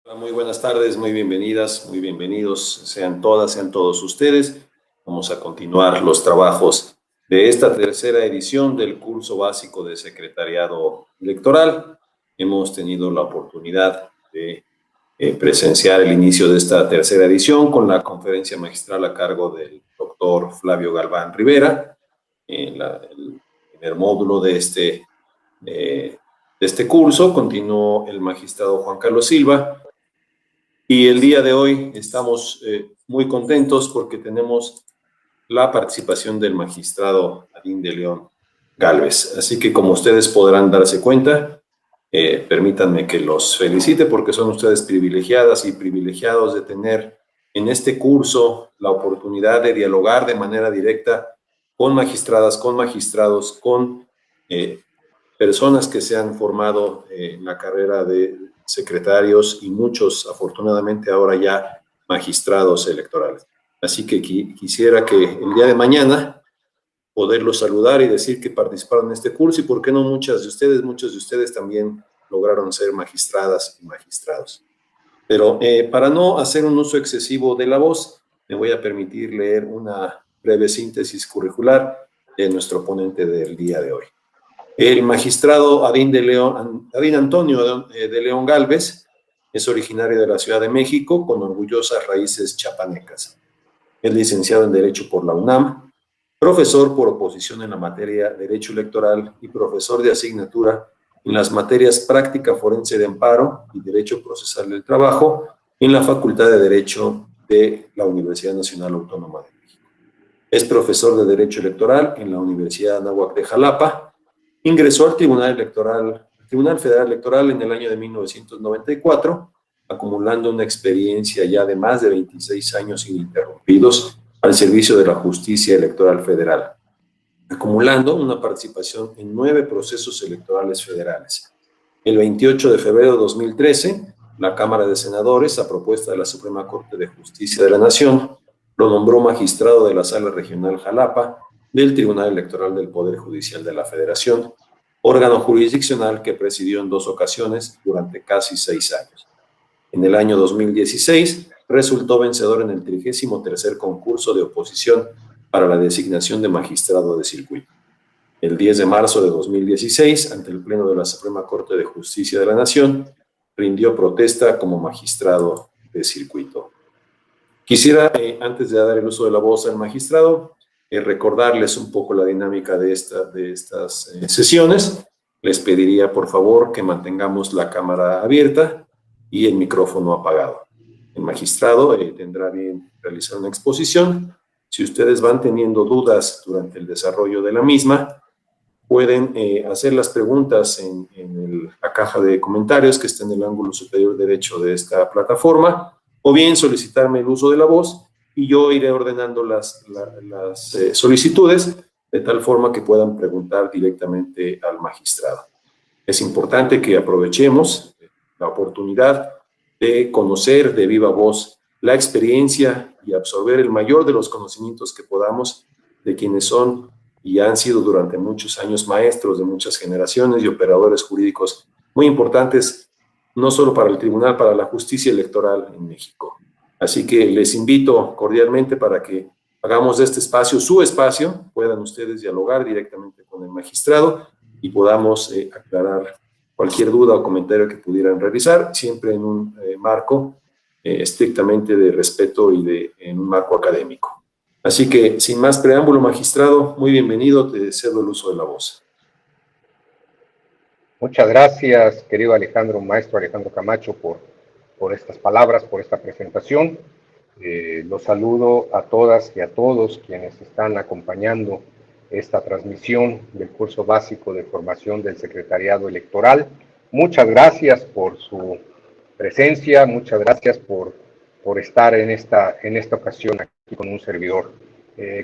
Hola, muy buenas tardes, muy bienvenidas, muy bienvenidos, sean todas, sean todos ustedes. Vamos a continuar los trabajos de esta tercera edición del curso básico de secretariado electoral. Hemos tenido la oportunidad de presenciar el inicio de esta tercera edición con la conferencia magistral a cargo del doctor Flavio Galván Rivera, el primer módulo de este curso. Continuó el magistrado Juan Carlos Silva. Y el día de hoy estamos muy contentos porque tenemos la participación del magistrado Adín de León Gálvez. Así que, como ustedes podrán darse cuenta, permítanme que los felicite porque son ustedes privilegiadas y privilegiados de tener en este curso la oportunidad de dialogar de manera directa con magistradas, con magistrados, con personas que se han formado en la carrera de secretarios y muchos, afortunadamente, ahora ya magistrados electorales. Así que quisiera que el día de mañana poderlos saludar y decir que participaron en este curso y por qué no muchos de ustedes también lograron ser magistradas y magistrados. Pero para no hacer un uso excesivo de la voz, me voy a permitir leer una breve síntesis curricular de nuestro ponente del día de hoy. El magistrado Adín Antonio de León Gálvez es originario de la Ciudad de México con orgullosas raíces chiapanecas. Es licenciado en Derecho por la UNAM, profesor por oposición en la materia Derecho Electoral y profesor de asignatura en las materias Práctica Forense de Amparo y Derecho Procesal del Trabajo en la Facultad de Derecho de la Universidad Nacional Autónoma de México. Es profesor de Derecho Electoral en la Universidad Anáhuac de Jalapa. Ingresó al Tribunal Federal Electoral en el año de 1994, acumulando una experiencia ya de más de 26 años ininterrumpidos al servicio de la justicia electoral federal, acumulando una participación en 9 procesos electorales federales. El 28 de febrero de 2013, la Cámara de Senadores, a propuesta de la Suprema Corte de Justicia de la Nación, lo nombró magistrado de la Sala Regional Jalapa del Tribunal Electoral del Poder Judicial de la Federación, órgano jurisdiccional que presidió en 2 ocasiones durante casi 6 años. En el año 2016 resultó vencedor en el 33º concurso de oposición para la designación de magistrado de circuito. El 10 de marzo de 2016, ante el Pleno de la Suprema Corte de Justicia de la Nación, rindió protesta como magistrado de circuito. Quisiera, antes de dar el uso de la voz al magistrado, recordarles un poco la dinámica de estas sesiones. Les pediría, por favor, que mantengamos la cámara abierta y el micrófono apagado. El magistrado tendrá bien realizar una exposición. Si ustedes van teniendo dudas durante el desarrollo de la misma, pueden hacer las preguntas en la caja de comentarios que está en el ángulo superior derecho de esta plataforma, o bien solicitarme el uso de la voz y yo iré ordenando las solicitudes de tal forma que puedan preguntar directamente al magistrado. Es importante que aprovechemos la oportunidad de conocer de viva voz la experiencia y absorber el mayor de los conocimientos que podamos de quienes son y han sido durante muchos años maestros de muchas generaciones y operadores jurídicos muy importantes, no solo para el tribunal, para la justicia electoral en México. Así que les invito cordialmente para que hagamos de este espacio su espacio, puedan ustedes dialogar directamente con el magistrado y podamos aclarar cualquier duda o comentario que pudieran realizar, siempre en un marco estrictamente de respeto y en un marco académico. Así que, sin más preámbulo, magistrado, muy bienvenido, te cedo el uso de la voz. Muchas gracias, querido Alejandro, maestro Alejandro Camacho, por estas palabras, por esta presentación. Los saludo a todas y a todos quienes están acompañando esta transmisión del curso básico de formación del secretariado electoral. Muchas gracias por su presencia, muchas gracias por estar en esta ocasión aquí con un servidor.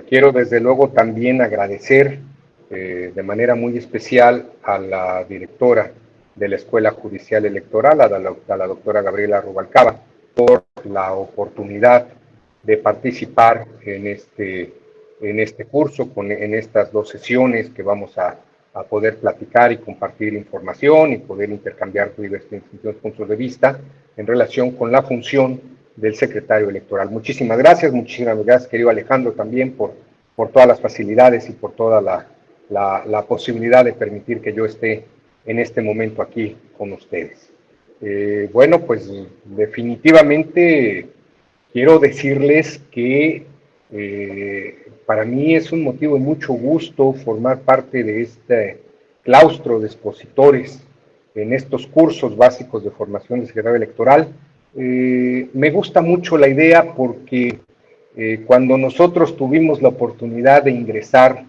Quiero desde luego también agradecer de manera muy especial a la directora de la Escuela Judicial Electoral, a la doctora Gabriela Rubalcaba, por la oportunidad de participar en este curso, en estas 2 sesiones que vamos a a poder platicar y compartir información y poder intercambiar diversos puntos de vista en relación con la función del secretario electoral. Muchísimas gracias, querido Alejandro, también por todas las facilidades y por toda la posibilidad de permitir que yo esté en este momento aquí con ustedes. Bueno, pues definitivamente quiero decirles que para mí es un motivo de mucho gusto formar parte de este claustro de expositores en estos cursos básicos de formación de secretario electoral. Me gusta mucho la idea porque cuando nosotros tuvimos la oportunidad de ingresar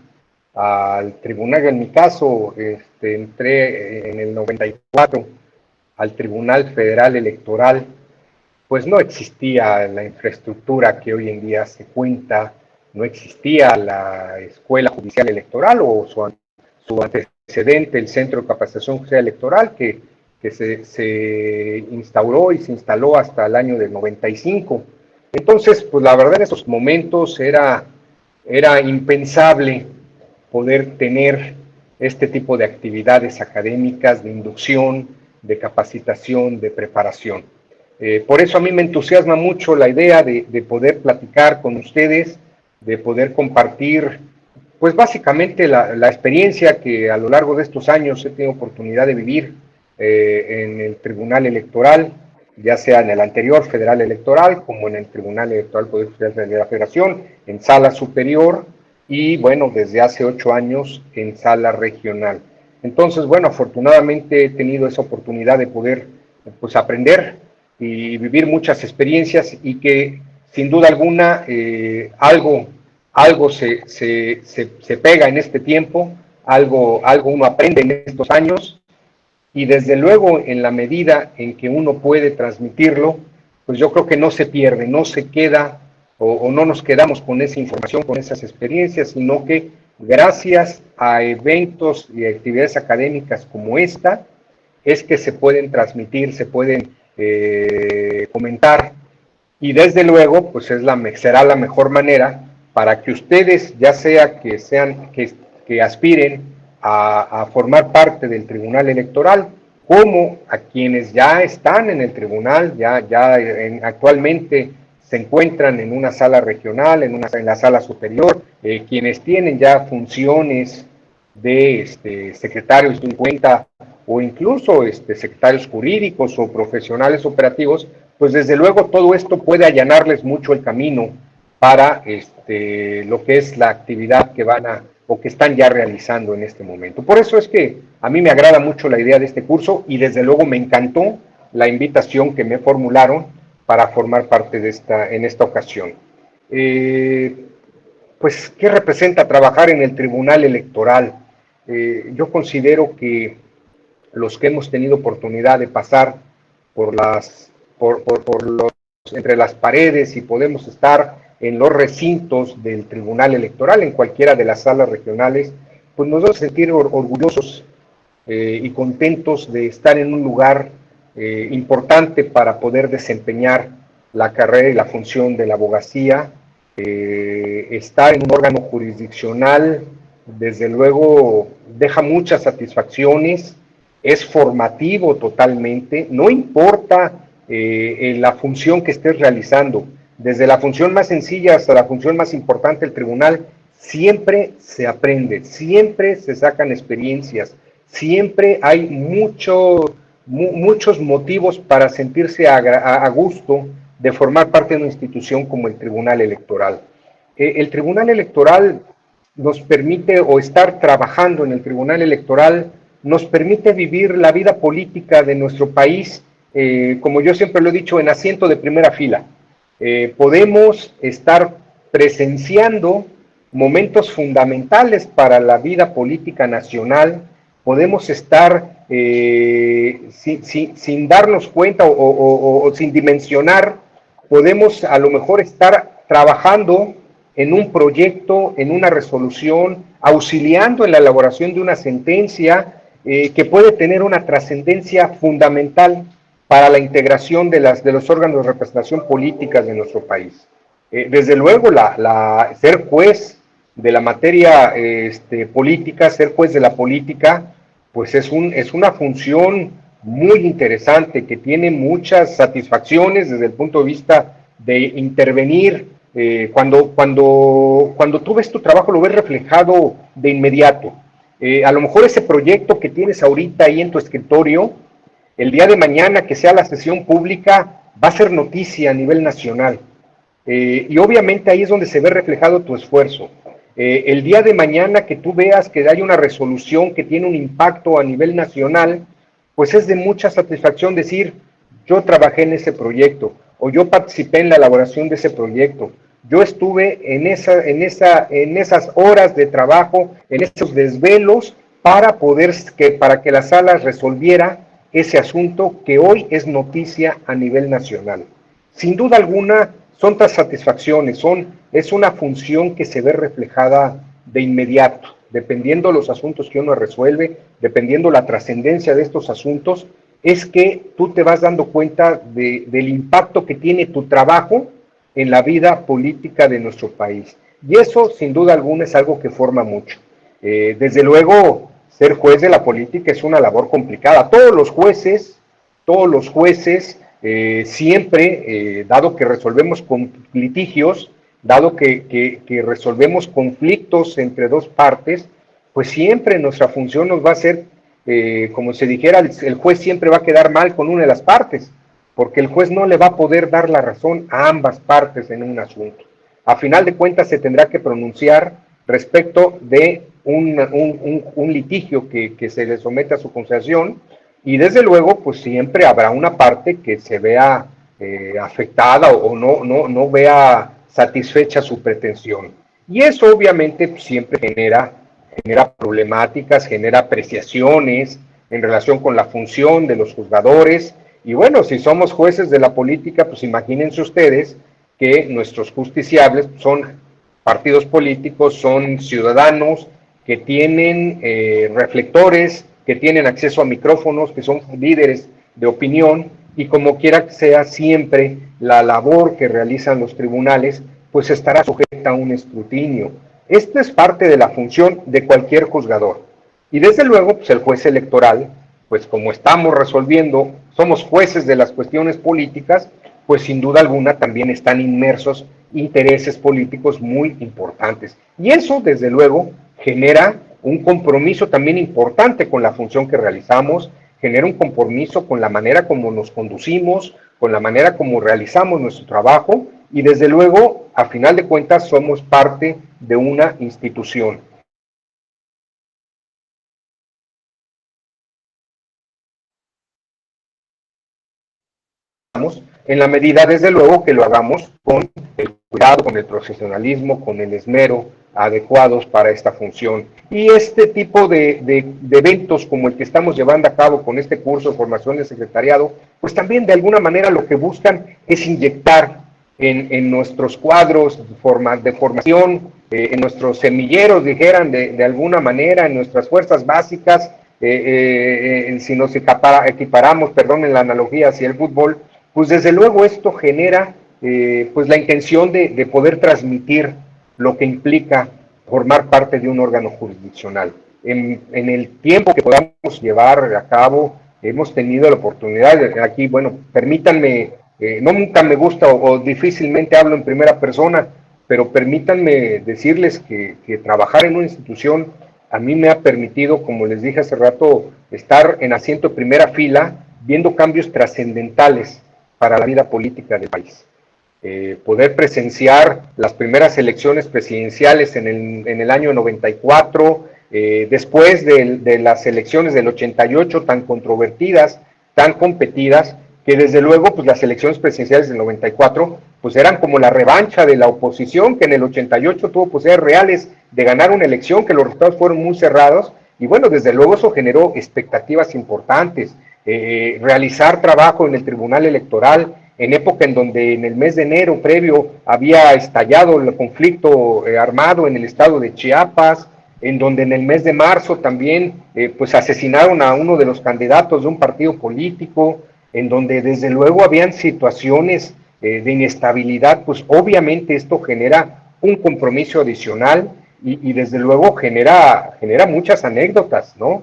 al tribunal, en mi caso, entré en el 94 al Tribunal Federal Electoral, pues no existía la infraestructura que hoy en día se cuenta, no existía la Escuela Judicial Electoral o su antecedente, el Centro de Capacitación Judicial Electoral, que se instauró y se instaló hasta el año del 95. Entonces, pues la verdad en esos momentos era impensable poder tener este tipo de actividades académicas, de inducción, de capacitación, de preparación. Por eso a mí me entusiasma mucho la idea de poder platicar con ustedes, de poder compartir, pues básicamente la experiencia que a lo largo de estos años he tenido oportunidad de vivir en el Tribunal Electoral, ya sea en el anterior Federal Electoral, como en el Tribunal Electoral Poder Judicial de la Federación, en sala superior, y bueno, desde hace 8 años en sala regional. Entonces, bueno, afortunadamente he tenido esa oportunidad de poder pues aprender y vivir muchas experiencias y que sin duda alguna algo se pega en este tiempo, algo uno aprende en estos años y desde luego en la medida en que uno puede transmitirlo, pues yo creo que no se pierde, no se queda o no nos quedamos con esa información, con esas experiencias, sino que gracias a eventos y actividades académicas como esta, es que se pueden transmitir, se pueden comentar y desde luego pues será la mejor manera para que ustedes, ya sea que aspiren a formar parte del Tribunal Electoral, como a quienes ya están en el tribunal, actualmente se encuentran en una sala regional, en la sala superior, quienes tienen ya funciones de secretarios de cuenta o incluso secretarios jurídicos o profesionales operativos, pues desde luego todo esto puede allanarles mucho el camino para lo que es la actividad que o que están ya realizando en este momento. Por eso es que a mí me agrada mucho la idea de este curso y desde luego me encantó la invitación que me formularon para formar parte en esta ocasión. Pues, ¿qué representa trabajar en el Tribunal Electoral? Yo considero que los que hemos tenido oportunidad de pasar entre las paredes y podemos estar en los recintos del Tribunal Electoral, en cualquiera de las salas regionales, pues nos vamos a sentir orgullosos y contentos de estar en un lugar importante para poder desempeñar la carrera y la función de la abogacía. Estar en un órgano jurisdiccional, desde luego, deja muchas satisfacciones, es formativo totalmente, no importa en la función que estés realizando, desde la función más sencilla hasta la función más importante del tribunal, siempre se aprende, siempre se sacan experiencias, siempre hay muchos motivos para sentirse a gusto de formar parte de una institución como el Tribunal Electoral. El Tribunal Electoral nos permite, o estar trabajando en el Tribunal Electoral, nos permite vivir la vida política de nuestro país, como yo siempre lo he dicho, en asiento de primera fila. Podemos estar presenciando momentos fundamentales para la vida política nacional, podemos estar sin darnos cuenta o sin dimensionar, podemos a lo mejor estar trabajando en un proyecto, en una resolución, auxiliando en la elaboración de una sentencia que puede tener una trascendencia fundamental para la integración de los órganos de representación política de nuestro país. Desde luego, ser juez de la materia política, ser juez de la política, pues es una función muy interesante que tiene muchas satisfacciones desde el punto de vista de intervenir. Cuando tú ves tu trabajo, lo ves reflejado de inmediato. A lo mejor ese proyecto que tienes ahorita ahí en tu escritorio, el día de mañana que sea la sesión pública, va a ser noticia a nivel nacional. Y obviamente ahí es donde se ve reflejado tu esfuerzo. El día de mañana que tú veas que hay una resolución que tiene un impacto a nivel nacional, pues es de mucha satisfacción decir, yo trabajé en ese proyecto, o yo participé en la elaboración de ese proyecto, yo estuve en esas horas de trabajo, en esos desvelos, para que la sala resolviera ese asunto que hoy es noticia a nivel nacional. Sin duda alguna, son otras satisfacciones, es una función que se ve reflejada de inmediato, dependiendo los asuntos que uno resuelve, dependiendo la trascendencia de estos asuntos, es que tú te vas dando cuenta del impacto que tiene tu trabajo en la vida política de nuestro país. Y eso, sin duda alguna, es algo que forma mucho. Desde luego, ser juez de la política es una labor complicada. Todos los jueces siempre, dado que resolvemos litigios, dado que resolvemos conflictos entre dos partes, pues siempre nuestra función nos va a ser, como se dijera, el juez siempre va a quedar mal con una de las partes, porque el juez no le va a poder dar la razón a ambas partes en un asunto. A final de cuentas se tendrá que pronunciar respecto de un litigio que se le somete a su consideración, y desde luego pues siempre habrá una parte que se vea afectada o no vea satisfecha su pretensión. Y eso obviamente siempre genera problemáticas, genera apreciaciones en relación con la función de los juzgadores. Y bueno, si somos jueces de la política, pues imagínense ustedes que nuestros justiciables son partidos políticos, son ciudadanos que tienen reflectores, que tienen acceso a micrófonos, que son líderes de opinión, y como quiera que sea, siempre la labor que realizan los tribunales pues estará sujeta a un escrutinio. Esta es parte de la función de cualquier juzgador. Y desde luego, pues el juez electoral, pues como estamos resolviendo, somos jueces de las cuestiones políticas, pues sin duda alguna también están inmersos intereses políticos muy importantes. Y eso, desde luego, genera un compromiso también importante con la función que realizamos, genera un compromiso con la manera como nos conducimos, con la manera como realizamos nuestro trabajo, y desde luego, a final de cuentas, somos parte de una institución. En la medida, desde luego, que lo hagamos con el cuidado, con el profesionalismo, con el esmero adecuados para esta función. Y este tipo de eventos como el que estamos llevando a cabo con este curso de formación de secretariado, pues también de alguna manera lo que buscan es inyectar en nuestros cuadros de formación, en nuestros semilleros, dijeran de alguna manera, en nuestras fuerzas básicas, si nos equiparamos, perdón, en la analogía hacia el fútbol, pues desde luego esto genera pues la intención de poder transmitir lo que implica formar parte de un órgano jurisdiccional. En el tiempo que podamos llevar a cabo, hemos tenido la oportunidad, aquí, bueno, permítanme, no nunca me gusta o difícilmente hablo en primera persona, pero permítanme decirles que trabajar en una institución a mí me ha permitido, como les dije hace rato, estar en asiento de primera fila, viendo cambios trascendentales para la vida política del país. Poder presenciar las primeras elecciones presidenciales en el año 94, después de las elecciones del 88 tan controvertidas, tan competidas, que desde luego pues las elecciones presidenciales del 94 pues eran como la revancha de la oposición, que en el 88 tuvo posibilidades reales de ganar una elección, que los resultados fueron muy cerrados, y bueno, desde luego eso generó expectativas importantes. Realizar trabajo en el Tribunal Electoral, en época en donde en el mes de enero previo había estallado el conflicto armado en el estado de Chiapas, en donde en el mes de marzo también pues asesinaron a uno de los candidatos de un partido político, en donde desde luego habían situaciones de inestabilidad, pues obviamente esto genera un compromiso adicional, y desde luego genera muchas anécdotas, ¿no?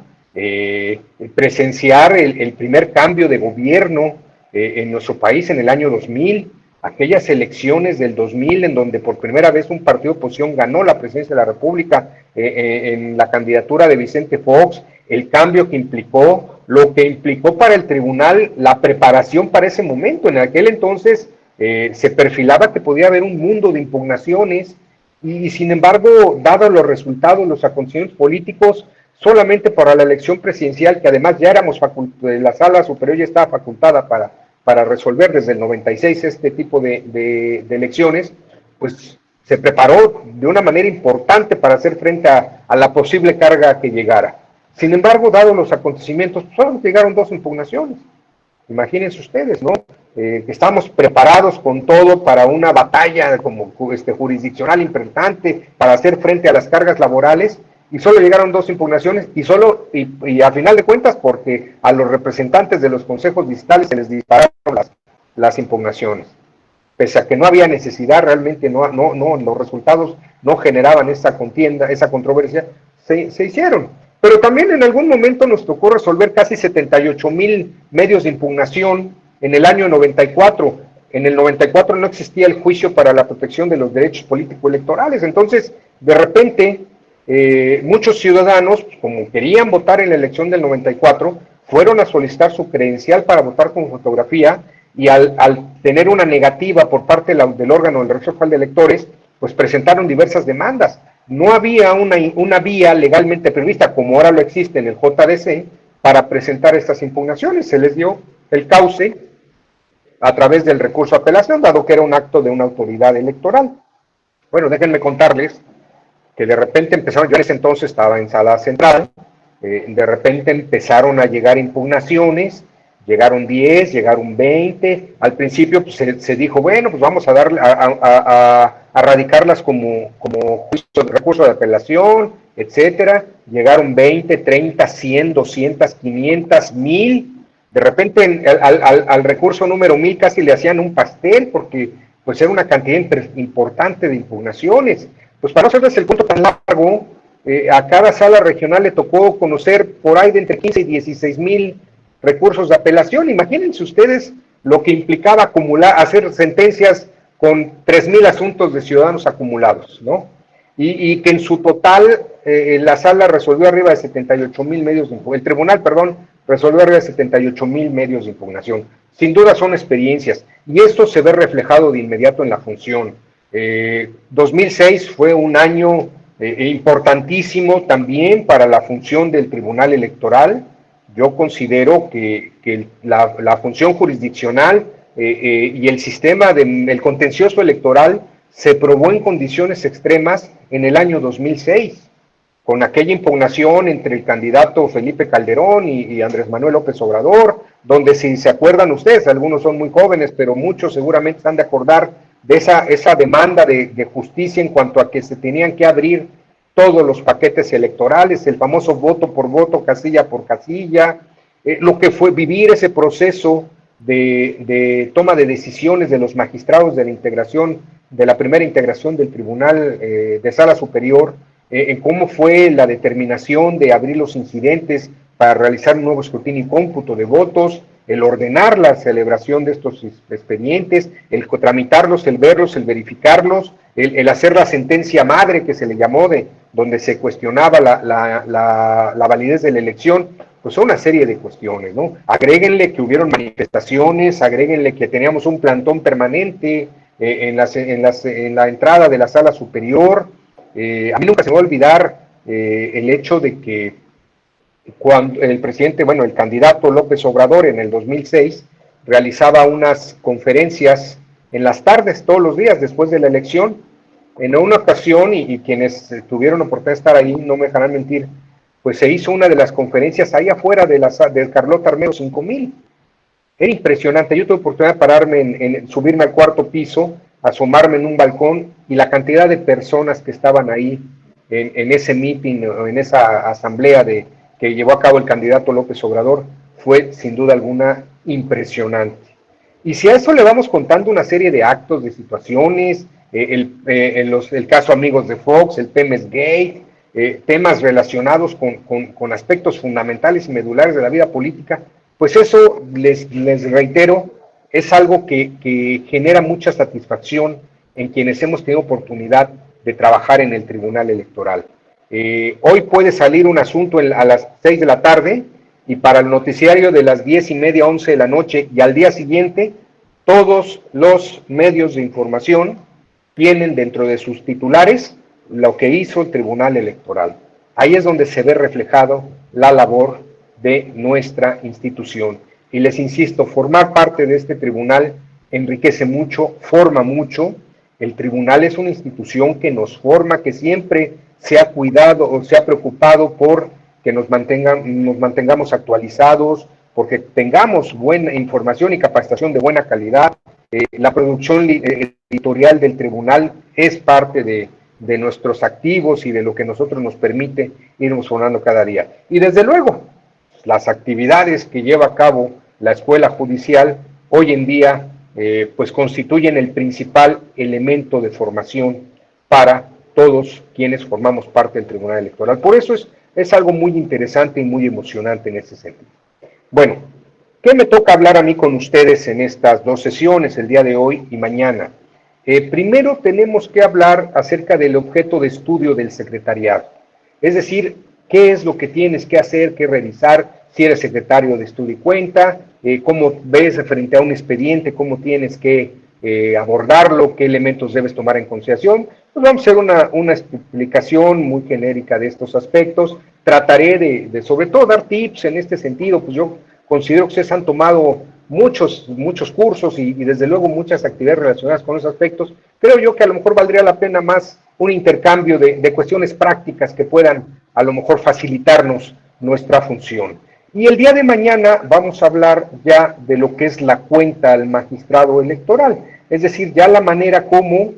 Presenciar el primer cambio de gobierno en nuestro país en el año 2000, aquellas elecciones del 2000 en donde por primera vez un partido de oposición ganó la presidencia de la República en la candidatura de Vicente Fox, el cambio que implicó, lo que implicó para el tribunal, la preparación para ese momento. En aquel entonces se perfilaba que podía haber un mundo de impugnaciones y sin embargo, dados los resultados, los acontecimientos políticos, solamente para la elección presidencial, que además ya éramos la sala superior ya estaba facultada para resolver desde el 96 este tipo de elecciones, pues se preparó de una manera importante para hacer frente a la posible carga que llegara. Sin embargo, dados los acontecimientos, solo llegaron 2 impugnaciones. Imagínense ustedes, ¿no? Estamos preparados con todo para una batalla como jurisdiccional importante para hacer frente a las cargas laborales y solo llegaron 2 impugnaciones y a final de cuentas porque a los representantes de los consejos distritales se les dispararon las impugnaciones. Pese a que no había necesidad, realmente los resultados no generaban esa contienda, esa controversia, se hicieron. Pero también en algún momento nos tocó resolver casi 78,000 medios de impugnación en el año 94. En el 94 no existía el juicio para la protección de los derechos político-electorales. Entonces, de repente, muchos ciudadanos, como querían votar en la elección del 94, fueron a solicitar su credencial para votar con fotografía y al tener una negativa por parte del órgano del Registro Federal de Electores, pues presentaron diversas demandas. No había una vía legalmente prevista, como ahora lo existe en el JDC, para presentar estas impugnaciones. Se les dio el cauce a través del recurso de apelación, dado que era un acto de una autoridad electoral. Bueno, déjenme contarles que de repente empezaron, yo en ese entonces estaba en sala central, de repente empezaron a llegar impugnaciones, llegaron 10, llegaron 20, al principio pues, se dijo, bueno, pues vamos a darle a radicarlas como recurso de apelación, etcétera, llegaron 20, 30, 100, 200, 500, 1000, de repente al recurso número 1000 casi le hacían un pastel porque pues era una cantidad importante de impugnaciones. Pues para no hacerles el punto tan largo, a cada sala regional le tocó conocer por ahí de entre 15 y 16,000 recursos de apelación. Imagínense ustedes lo que implicaba hacer sentencias con 3,000 asuntos de ciudadanos acumulados, ¿no? Y que en su total la sala resolvió arriba de 78,000 medios de impugnación, el tribunal, perdón, resolvió arriba de 78,000 medios de impugnación. Sin duda son experiencias, y esto se ve reflejado de inmediato en la función. 2006 fue un año importantísimo también para la función del Tribunal Electoral. Yo considero que la función jurisdiccional y el sistema del contencioso electoral se probó en condiciones extremas en el año 2006, con aquella impugnación entre el candidato Felipe Calderón y Andrés Manuel López Obrador, donde si se acuerdan ustedes, algunos son muy jóvenes, pero muchos seguramente están de acordar de esa demanda de justicia en cuanto a que se tenían que abrir todos los paquetes electorales, el famoso voto por voto, casilla por casilla, lo que fue vivir ese proceso de toma de decisiones de los magistrados de la integración, de la primera integración del Tribunal de Sala Superior, en cómo fue la determinación de abrir los incidentes para realizar un nuevo escrutinio y cómputo de votos, el ordenar la celebración de estos expedientes, el tramitarlos, el verlos, el verificarlos, el hacer la sentencia madre que se le llamó, donde se cuestionaba la validez de la elección. Pues son una serie de cuestiones, ¿no? Agréguenle que hubieron manifestaciones, agréguenle que teníamos un plantón permanente en la entrada de la sala superior. A mí nunca se me va a olvidar el hecho de que cuando el presidente, bueno, el candidato López Obrador en el 2006 realizaba unas conferencias en las tardes, todos los días después de la elección. En una ocasión, y quienes tuvieron oportunidad de estar ahí no me dejarán mentir, pues se hizo una de las conferencias ahí afuera del Carlota Armero 5000. Era impresionante. Yo tuve oportunidad de pararme, subirme al 4º piso, asomarme en un balcón, y la cantidad de personas que estaban ahí en ese meeting, en esa asamblea que llevó a cabo el candidato López Obrador, fue sin duda alguna impresionante. Y si a eso le vamos contando una serie de actos, de situaciones, el caso Amigos de Fox, el Pemex Gate, temas relacionados con aspectos fundamentales y medulares de la vida política, pues eso, les reitero, es algo que genera mucha satisfacción en quienes hemos tenido oportunidad de trabajar en el Tribunal Electoral. Hoy puede salir un asunto a las 6 de la tarde y para el noticiario de las 10:30, 11 de la noche y al día siguiente, todos los medios de información tienen dentro de sus titulares lo que hizo el Tribunal Electoral. Ahí es donde se ve reflejado la labor de nuestra institución. Y les insisto, formar parte de este tribunal enriquece mucho, forma mucho. El tribunal es una institución que nos forma, que siempre se ha cuidado o se ha preocupado por que nos mantengamos actualizados, porque tengamos buena información y capacitación de buena calidad. La producción editorial del tribunal es parte de nuestros activos y de lo que nosotros nos permite irnos formando cada día. Y desde luego, las actividades que lleva a cabo la Escuela Judicial hoy en día pues constituyen el principal elemento de formación para todos quienes formamos parte del Tribunal Electoral. Por eso es algo muy interesante y muy emocionante en ese sentido. Bueno, ¿qué me toca hablar a mí con ustedes en estas dos sesiones, el día de hoy y mañana? Primero tenemos que hablar acerca del objeto de estudio del secretariado, es decir, qué es lo que tienes que hacer, qué revisar, si eres secretario de estudio y cuenta, cómo ves frente a un expediente, cómo tienes que abordarlo, qué elementos debes tomar en consideración. Pues vamos a hacer una explicación muy genérica de estos aspectos. Trataré de sobre todo dar tips en este sentido, pues yo considero que ustedes han tomado muchos cursos y desde luego muchas actividades relacionadas con esos aspectos. Creo yo que a lo mejor valdría la pena más un intercambio de cuestiones prácticas que puedan a lo mejor facilitarnos nuestra función. Y el día de mañana vamos a hablar ya de lo que es la cuenta al magistrado electoral, es decir, ya la manera como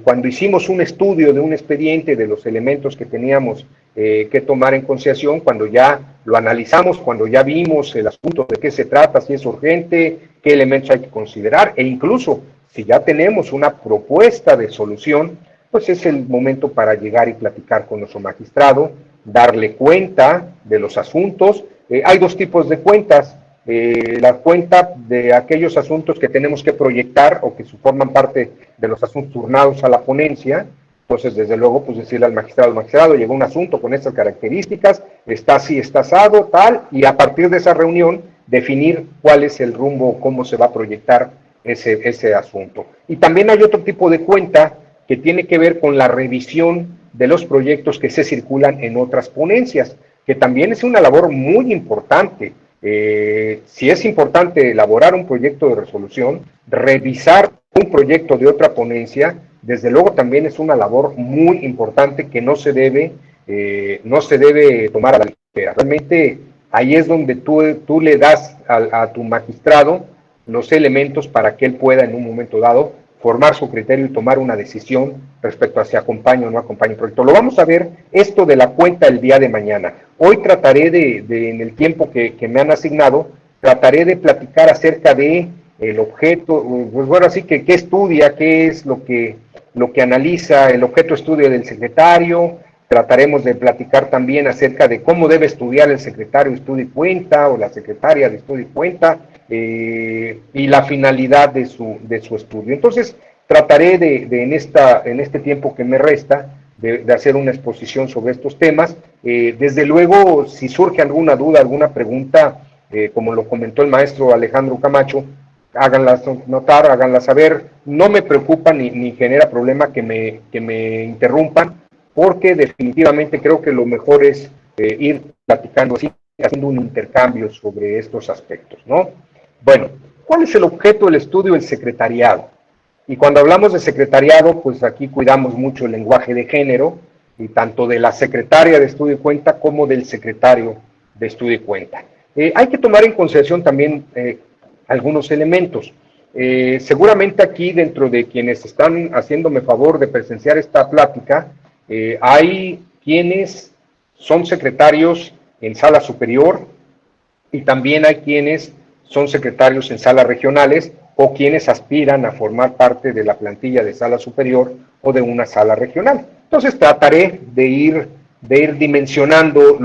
cuando hicimos un estudio de un expediente, de los elementos que teníamos que tomar en consideración, cuando ya lo analizamos, cuando ya vimos el asunto de qué se trata, si es urgente, qué elementos hay que considerar, e incluso si ya tenemos una propuesta de solución, pues es el momento para llegar y platicar con nuestro magistrado, darle cuenta de los asuntos. Hay dos tipos de cuentas, la cuenta de aquellos asuntos que tenemos que proyectar o que forman parte de los asuntos turnados a la ponencia. Entonces, desde luego, pues decirle al magistrado, llegó un asunto con estas características, está así, está asado, tal, y a partir de esa reunión definir cuál es el rumbo, cómo se va a proyectar ese asunto. Y también hay otro tipo de cuenta que tiene que ver con la revisión de los proyectos que se circulan en otras ponencias, que también es una labor muy importante. Si es importante elaborar un proyecto de resolución, revisar un proyecto de otra ponencia, desde luego también es una labor muy importante que no se debe tomar a la ligera. Realmente ahí es donde tú le das a tu magistrado los elementos para que él pueda en un momento dado formar su criterio y tomar una decisión respecto a si acompaña o no acompaña el proyecto. Lo vamos a ver esto de la cuenta el día de mañana. Hoy trataré en el tiempo que me han asignado, trataré de platicar acerca de el objeto, pues bueno, así que qué estudia, qué es lo que analiza el objeto de estudio del secretario. Trataremos de platicar también acerca de cómo debe estudiar el secretario de estudio y cuenta o la secretaria de estudio y cuenta, y la finalidad de su estudio. Entonces, trataré en este tiempo que me resta de hacer una exposición sobre estos temas. Desde luego, si surge alguna duda, alguna pregunta, como lo comentó el maestro Alejandro Camacho, háganlas notar, háganlas saber. No me preocupa ni genera problema que me interrumpan, porque definitivamente creo que lo mejor es ir platicando así, haciendo un intercambio sobre estos aspectos, ¿no? Bueno, ¿cuál es el objeto del estudio del secretariado? Y cuando hablamos de secretariado, pues aquí cuidamos mucho el lenguaje de género, y tanto de la secretaria de estudio y cuenta como del secretario de estudio y cuenta. Hay que tomar en consideración también algunos elementos. Seguramente aquí, dentro de quienes están haciéndome favor de presenciar esta plática, hay quienes son secretarios en sala superior y también hay quienes son secretarios en salas regionales o quienes aspiran a formar parte de la plantilla de sala superior o de una sala regional. Entonces trataré de ir dimensionando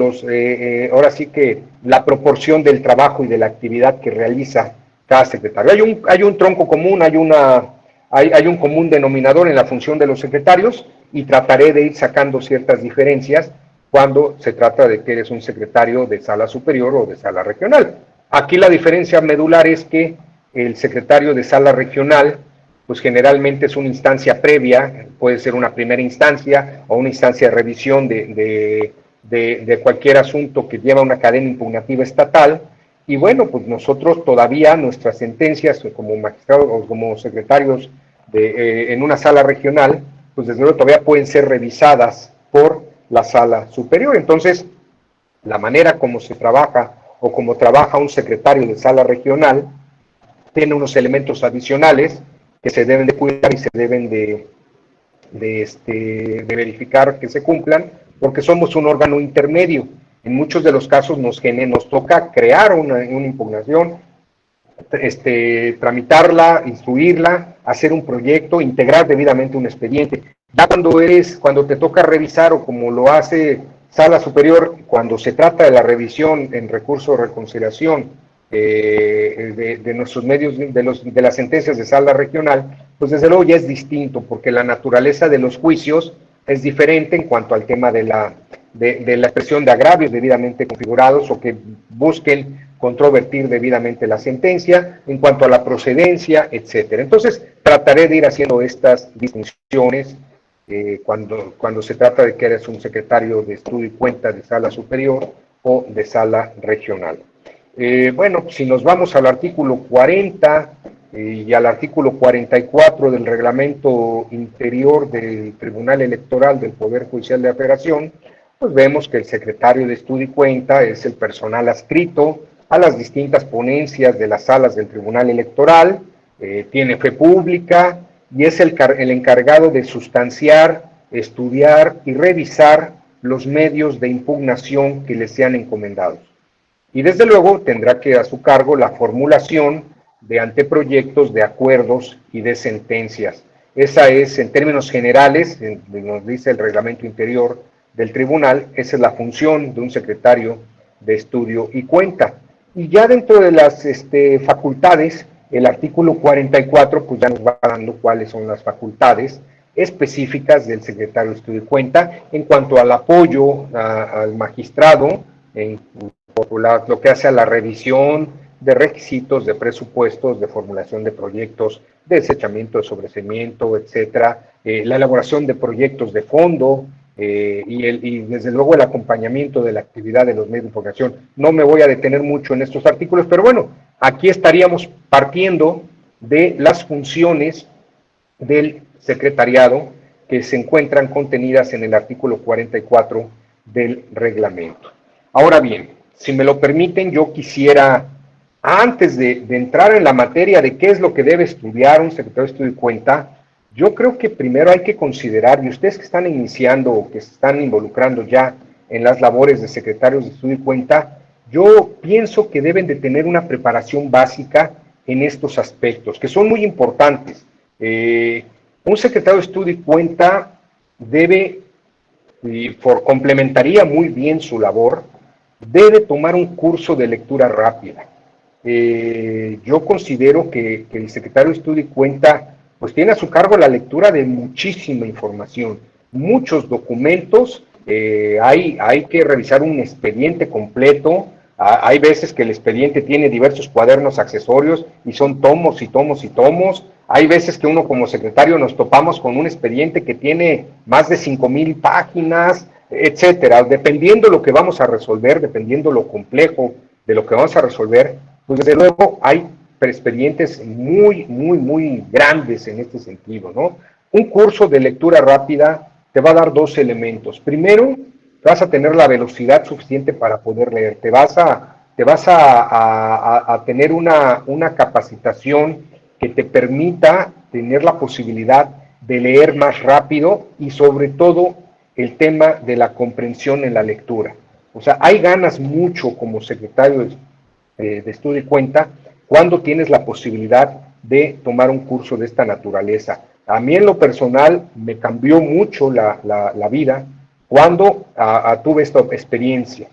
ahora sí que la proporción del trabajo y de la actividad que realiza cada secretario. Hay un tronco común, hay un común denominador en la función de los secretarios y trataré de ir sacando ciertas diferencias cuando se trata de que eres un secretario de sala superior o de sala regional. Aquí la diferencia medular es que el secretario de sala regional, pues generalmente es una instancia previa, puede ser una primera instancia o una instancia de revisión de cualquier asunto que lleva una cadena impugnativa estatal. Y bueno, pues nosotros todavía nuestras sentencias como magistrados o como secretarios en una sala regional, pues desde luego todavía pueden ser revisadas por la sala superior. Entonces, la manera como se trabaja o como trabaja un secretario de sala regional tiene unos elementos adicionales que se deben de cuidar y se deben de verificar que se cumplan, porque somos un órgano intermedio. En muchos de los casos nos toca crear una impugnación, tramitarla, instruirla, hacer un proyecto, integrar debidamente un expediente. Ya cuando te toca revisar, o como lo hace Sala Superior, cuando se trata de la revisión en recurso de reconciliación de nuestros medios, de las sentencias de sala regional, pues desde luego ya es distinto, porque la naturaleza de los juicios es diferente en cuanto al tema de la expresión de agravios debidamente configurados o que busquen controvertir debidamente la sentencia, en cuanto a la procedencia, etcétera. Entonces, trataré de ir haciendo estas distinciones cuando se trata de que eres un secretario de estudio y cuenta de sala superior o de sala regional. Bueno, si nos vamos al artículo 40 y al artículo 44 del reglamento interior del Tribunal Electoral del Poder Judicial de la Federación, pues vemos que el secretario de estudio y cuenta es el personal adscrito a las distintas ponencias de las salas del Tribunal Electoral, tiene fe pública y es el encargado de sustanciar, estudiar y revisar los medios de impugnación que le sean encomendados. Y desde luego tendrá que a su cargo la formulación de anteproyectos de acuerdos y de sentencias. Esa es, en términos generales, nos dice el reglamento interior del tribunal, esa es la función de un secretario de estudio y cuenta. Y ya dentro de las facultades, el artículo 44 pues ya nos va dando cuáles son las facultades específicas del secretario de estudio y cuenta en cuanto al apoyo al magistrado, lo que hace a la revisión de requisitos, de presupuestos, de formulación de proyectos, de desechamiento, de sobreseimiento, etcétera, la elaboración de proyectos de fondo y desde luego el acompañamiento de la actividad de los medios de información. No me voy a detener mucho en estos artículos, pero bueno, aquí estaríamos partiendo de las funciones del secretariado que se encuentran contenidas en el artículo 44 del reglamento. Ahora bien, si me lo permiten, yo quisiera, antes de entrar en la materia de qué es lo que debe estudiar un secretario de estudio y cuenta, yo creo que primero hay que considerar, y ustedes que están iniciando o que se están involucrando ya en las labores de secretarios de estudio y cuenta, yo pienso que deben de tener una preparación básica en estos aspectos, que son muy importantes. Un secretario de estudio y cuenta debe, y complementaría muy bien su labor, debe tomar un curso de lectura rápida. Yo considero que el secretario de estudio y cuenta pues tiene a su cargo la lectura de muchísima información, muchos documentos, hay que revisar un expediente completo, hay veces que el expediente tiene diversos cuadernos accesorios y son tomos y tomos y tomos, hay veces que uno como secretario nos topamos con un expediente que tiene más de 5,000 páginas, etcétera, dependiendo lo que vamos a resolver, dependiendo lo complejo de lo que vamos a resolver, pues desde luego hay expedientes muy, muy, muy grandes en este sentido, ¿no? Un curso de lectura rápida te va a dar dos elementos. Primero, vas a tener la velocidad suficiente para poder leer, te vas a tener una capacitación que te permita tener la posibilidad de leer más rápido y sobre todo el tema de la comprensión en la lectura. O sea, hay ganas mucho como secretario de estudio y cuenta cuando tienes la posibilidad de tomar un curso de esta naturaleza. A mí en lo personal me cambió mucho la vida cuando tuve esta experiencia,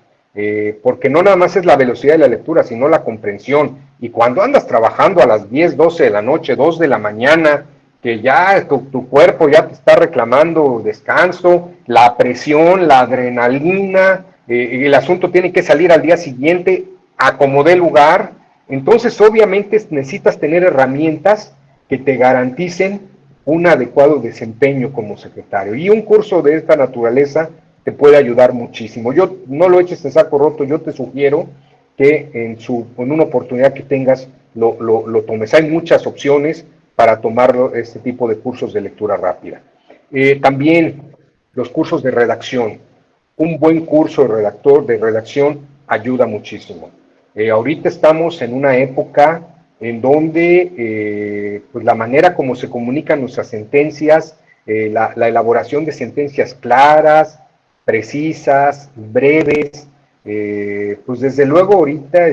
porque no nada más es la velocidad de la lectura, sino la comprensión. Y cuando andas trabajando a las 10, 12 de la noche, 2 de la mañana, que ya tu cuerpo ya te está reclamando descanso, la presión, la adrenalina, el asunto tiene que salir al día siguiente, acomodé lugar, entonces obviamente necesitas tener herramientas que te garanticen un adecuado desempeño como secretario. Y un curso de esta naturaleza te puede ayudar muchísimo. Yo no lo eches en saco roto, yo te sugiero que en una oportunidad que tengas lo tomes. Hay muchas opciones para tomar este tipo de cursos de lectura rápida. También los cursos de redacción. Un buen curso de redacción ayuda muchísimo. Ahorita estamos en una época en donde pues la manera como se comunican nuestras sentencias, la elaboración de sentencias claras, precisas, breves, pues desde luego ahorita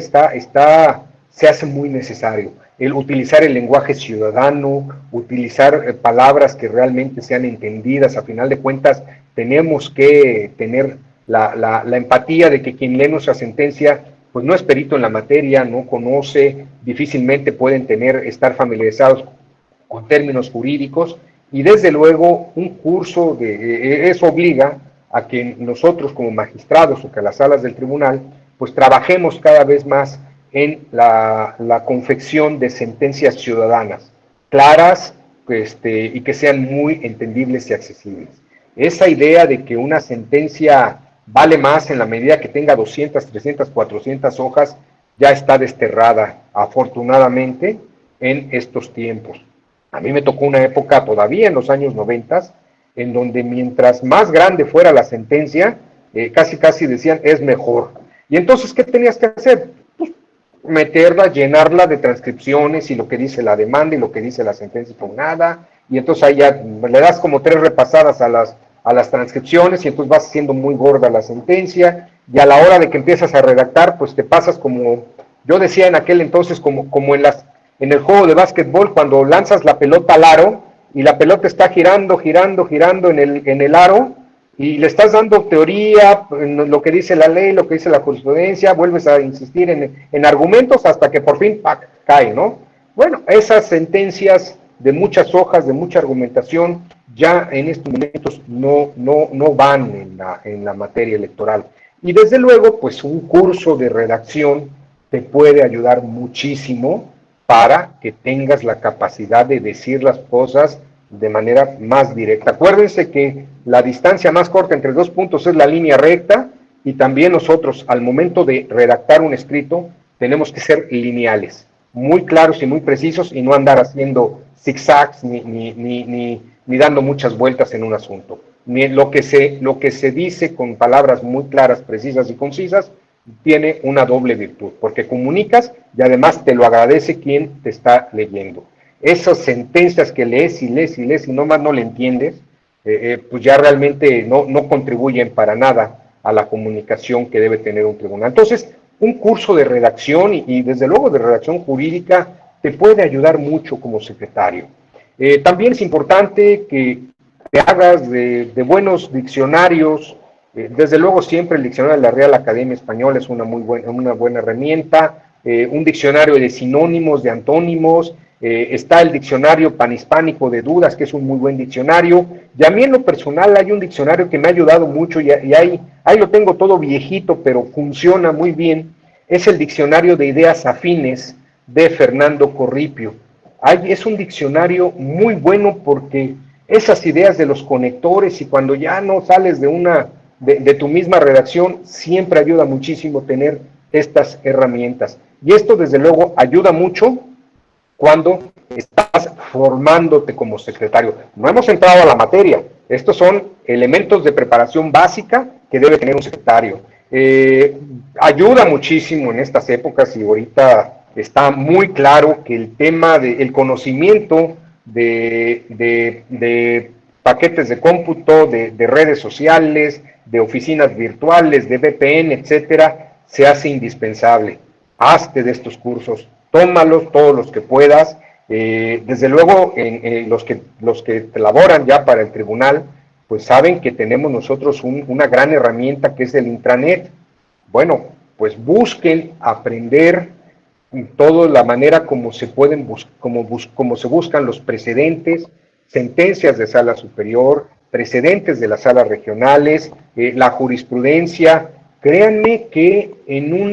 se hace muy necesario el utilizar el lenguaje ciudadano, utilizar palabras que realmente sean entendidas. A final de cuentas, tenemos que tener la empatía de que quien lee nuestra sentencia pues no es perito en la materia, no conoce, difícilmente pueden estar familiarizados con términos jurídicos, y desde luego un curso eso obliga a que nosotros como magistrados o que las salas del tribunal pues trabajemos cada vez más en la confección de sentencias ciudadanas, claras, y que sean muy entendibles y accesibles. Esa idea de que una sentencia vale más en la medida que tenga 200, 300, 400 hojas, ya está desterrada, afortunadamente, en estos tiempos. A mí me tocó una época todavía en los años 90, en donde mientras más grande fuera la sentencia, casi decían es mejor. Y entonces, ¿qué tenías que hacer? Pues meterla, llenarla de transcripciones y lo que dice la demanda y lo que dice la sentencia impugnada, y entonces ahí ya le das como 3 repasadas a las transcripciones y entonces vas haciendo muy gorda la sentencia, y a la hora de que empiezas a redactar, pues te pasas como, yo decía en aquel entonces, como en el juego de básquetbol, cuando lanzas la pelota al aro y la pelota está girando en el aro, y le estás dando teoría, lo que dice la ley, lo que dice la jurisprudencia, vuelves a insistir en argumentos hasta que por fin ¡pac!, cae, ¿no? Bueno, esas sentencias de muchas hojas, de mucha argumentación, ya en estos momentos no van en la materia electoral. Y desde luego, pues un curso de redacción te puede ayudar muchísimo para que tengas la capacidad de decir las cosas de manera más directa. Acuérdense que la distancia más corta entre 2 puntos es la línea recta, y también nosotros al momento de redactar un escrito tenemos que ser lineales, muy claros y muy precisos, y no andar haciendo zigzags ni dando muchas vueltas en un asunto. Lo que se dice con palabras muy claras, precisas y concisas tiene una doble virtud, porque comunicas y además te lo agradece quien te está leyendo. Esas sentencias que lees y nomás no le entiendes, pues ya realmente no contribuyen para nada a la comunicación que debe tener un tribunal. Entonces, un curso de redacción y desde luego de redacción jurídica te puede ayudar mucho como secretario. También es importante que te hagas de buenos diccionarios. Desde luego siempre el diccionario de la Real Academia Española es una buena herramienta, un diccionario de sinónimos, de antónimos, está el diccionario panhispánico de dudas, que es un muy buen diccionario, y a mí en lo personal hay un diccionario que me ha ayudado mucho, y ahí lo tengo todo viejito, pero funciona muy bien, es el diccionario de ideas afines de Fernando Corripio. Es un diccionario muy bueno porque esas ideas de los conectores, y cuando ya no sales de tu misma redacción, siempre ayuda muchísimo tener estas herramientas. Y esto desde luego ayuda mucho cuando estás formándote como secretario. No hemos entrado a la materia, estos son elementos de preparación básica que debe tener un secretario. Ayuda muchísimo en estas épocas, y ahorita está muy claro que el tema del conocimiento de paquetes de cómputo, de redes sociales, de oficinas virtuales, de VPN, etcétera, se hace indispensable. Hazte de estos cursos, tómalos todos los que puedas, Desde luego, los que laboran ya para el tribunal, pues saben que tenemos nosotros una gran herramienta que es el intranet. Bueno, pues busquen aprender toda la manera como se pueden como se buscan los precedentes, sentencias de sala superior, precedentes de las salas regionales, la jurisprudencia. Créanme que en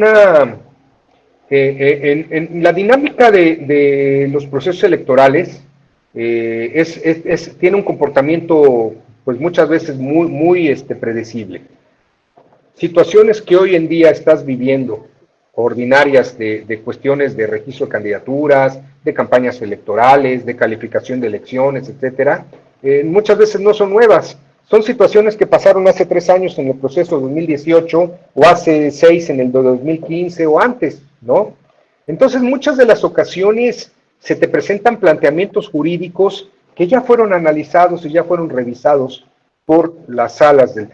la dinámica de los procesos electorales tiene un comportamiento pues muchas veces muy predecible. Situaciones que hoy en día estás viviendo, ordinarias de cuestiones de registro de candidaturas, de campañas electorales, de calificación de elecciones, etcétera, muchas veces no son nuevas. Son situaciones que pasaron hace 3 años en el proceso de 2018 o hace 6 en el de 2015 o antes, ¿no? Entonces, muchas de las ocasiones se te presentan planteamientos jurídicos que ya fueron analizados y ya fueron revisados por las salas del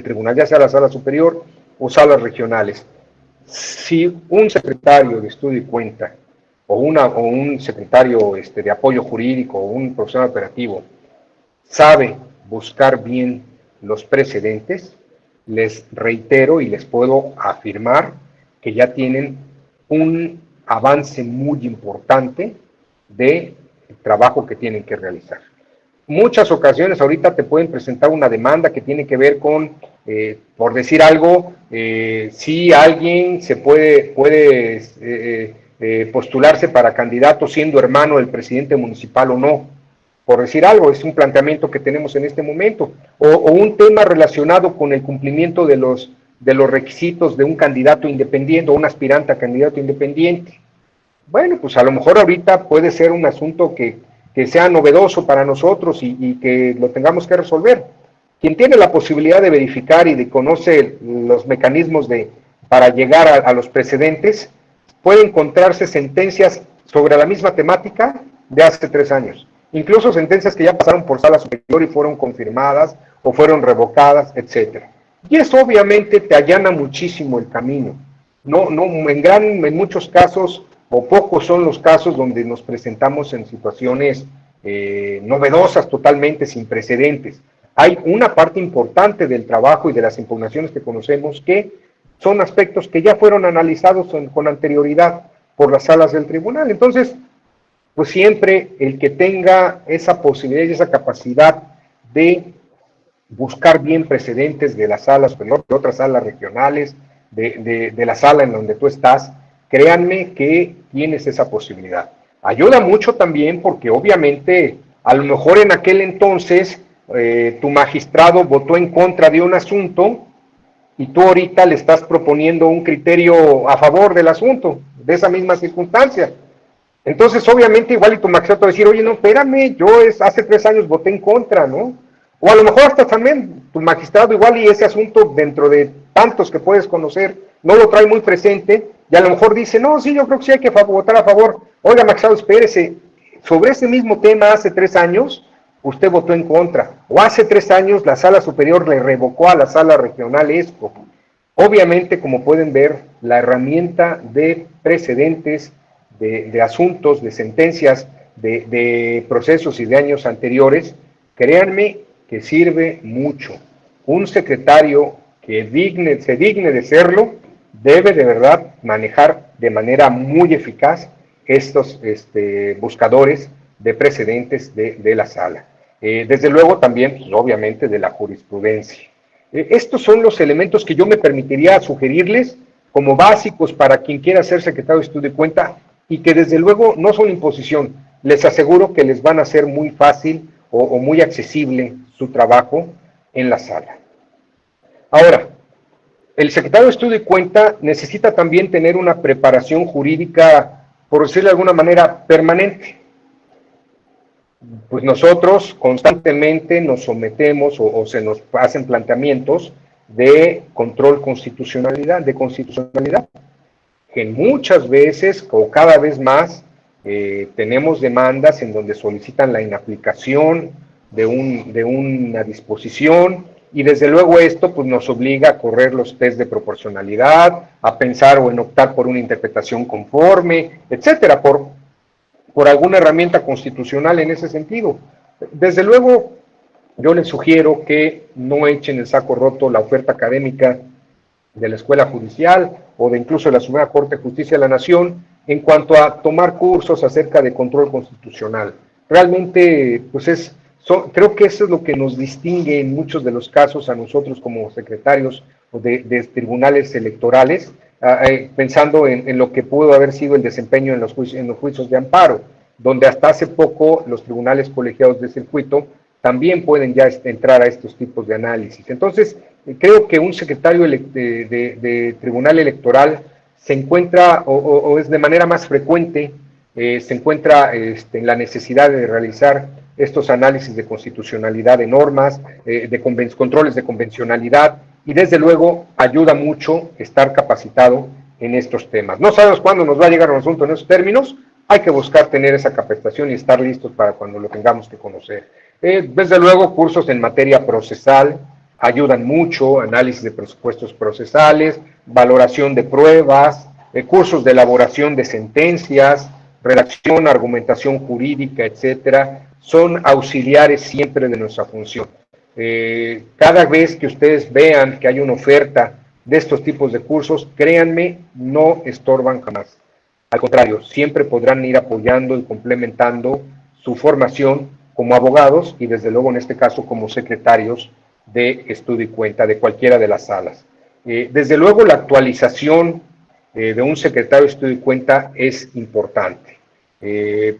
tribunal, ya sea la sala superior o salas regionales. Si un secretario de estudio y cuenta o un secretario de apoyo jurídico o un profesional operativo sabe buscar bien los precedentes, les reitero y les puedo afirmar que ya tienen un avance muy importante de trabajo que tienen que realizar. Muchas ocasiones ahorita te pueden presentar una demanda que tiene que ver con, por decir algo, si alguien se puede postularse para candidato siendo hermano del presidente municipal o no, por decir algo, es un planteamiento que tenemos en este momento, o un tema relacionado con el cumplimiento de los requisitos de un candidato independiente o un aspirante a candidato independiente. Bueno, pues a lo mejor ahorita puede ser un asunto que sea novedoso para nosotros y que lo tengamos que resolver. Quien tiene la posibilidad de verificar y de conocer los mecanismos para llegar a los precedentes, puede encontrarse sentencias sobre la misma temática de hace 3 años. Incluso sentencias que ya pasaron por sala superior y fueron confirmadas o fueron revocadas, etc. Y eso obviamente te allana muchísimo el camino. En muchos casos, o pocos son los casos donde nos presentamos en situaciones novedosas, totalmente sin precedentes. Hay una parte importante del trabajo y de las impugnaciones que conocemos que son aspectos que ya fueron analizados con anterioridad por las salas del tribunal. Entonces, pues siempre el que tenga esa posibilidad y esa capacidad de buscar bien precedentes de las salas superior, de otras salas regionales, de la sala en donde tú estás, créanme que tienes esa posibilidad. Ayuda mucho también porque obviamente a lo mejor en aquel entonces tu magistrado votó en contra de un asunto y tú ahorita le estás proponiendo un criterio a favor del asunto, de esa misma circunstancia. Entonces, obviamente, igual y tu magistrado va a decir, oye, no, espérame, yo hace 3 años voté en contra, ¿no? O a lo mejor hasta también tu magistrado igual y ese asunto dentro de tantos que puedes conocer, no lo trae muy presente y a lo mejor dice, no, sí, yo creo que sí hay que votar a favor. Oiga, magistrado, espérese, sobre ese mismo tema hace 3 años usted votó en contra, o hace 3 años la sala superior le revocó a la sala regional esto. Obviamente, como pueden ver, la herramienta de precedentes, de asuntos, de sentencias, de procesos y de años anteriores, créanme que sirve mucho. Un secretario que se digne de serlo, debe de verdad manejar de manera muy eficaz estos buscadores de precedentes de la sala. Desde luego también, pues, obviamente, de la jurisprudencia. Estos son los elementos que yo me permitiría sugerirles como básicos para quien quiera ser secretario de estudio y cuenta y que desde luego no son imposición. Les aseguro que les van a ser muy fácil o muy accesible su trabajo en la sala. Ahora, el secretario de estudio y cuenta necesita también tener una preparación jurídica, por decirlo de alguna manera, permanente. Pues nosotros constantemente nos sometemos o se nos hacen planteamientos de control de constitucionalidad, que muchas veces o cada vez más tenemos demandas en donde solicitan la inaplicación de una disposición y desde luego esto pues nos obliga a correr los test de proporcionalidad, a pensar o en optar por una interpretación conforme, etcétera, por por alguna herramienta constitucional en ese sentido. Desde luego, yo les sugiero que no echen el saco roto la oferta académica de la Escuela Judicial o de incluso de la Suprema Corte de Justicia de la Nación en cuanto a tomar cursos acerca de control constitucional. Realmente, pues creo que eso es lo que nos distingue en muchos de los casos a nosotros como secretarios de tribunales electorales, pensando en lo que pudo haber sido el desempeño en los juicios de amparo, donde hasta hace poco los tribunales colegiados de circuito también pueden ya entrar a estos tipos de análisis. Entonces, creo que un secretario de tribunal electoral se encuentra, o es de manera más frecuente, se encuentra en la necesidad de realizar estos análisis de constitucionalidad de normas, controles de convencionalidad, y desde luego ayuda mucho estar capacitado en estos temas. No sabemos cuándo nos va a llegar un asunto en esos términos, hay que buscar tener esa capacitación y estar listos para cuando lo tengamos que conocer. Desde luego, cursos en materia procesal ayudan mucho, análisis de presupuestos procesales, valoración de pruebas, cursos de elaboración de sentencias, redacción, argumentación jurídica, etcétera, son auxiliares siempre de nuestra función. Cada vez que ustedes vean que hay una oferta de estos tipos de cursos, créanme, no estorban jamás. Al contrario, siempre podrán ir apoyando y complementando su formación como abogados y desde luego en este caso como secretarios de estudio y cuenta de cualquiera de las salas. Desde luego la actualización de un secretario de estudio y cuenta es importante.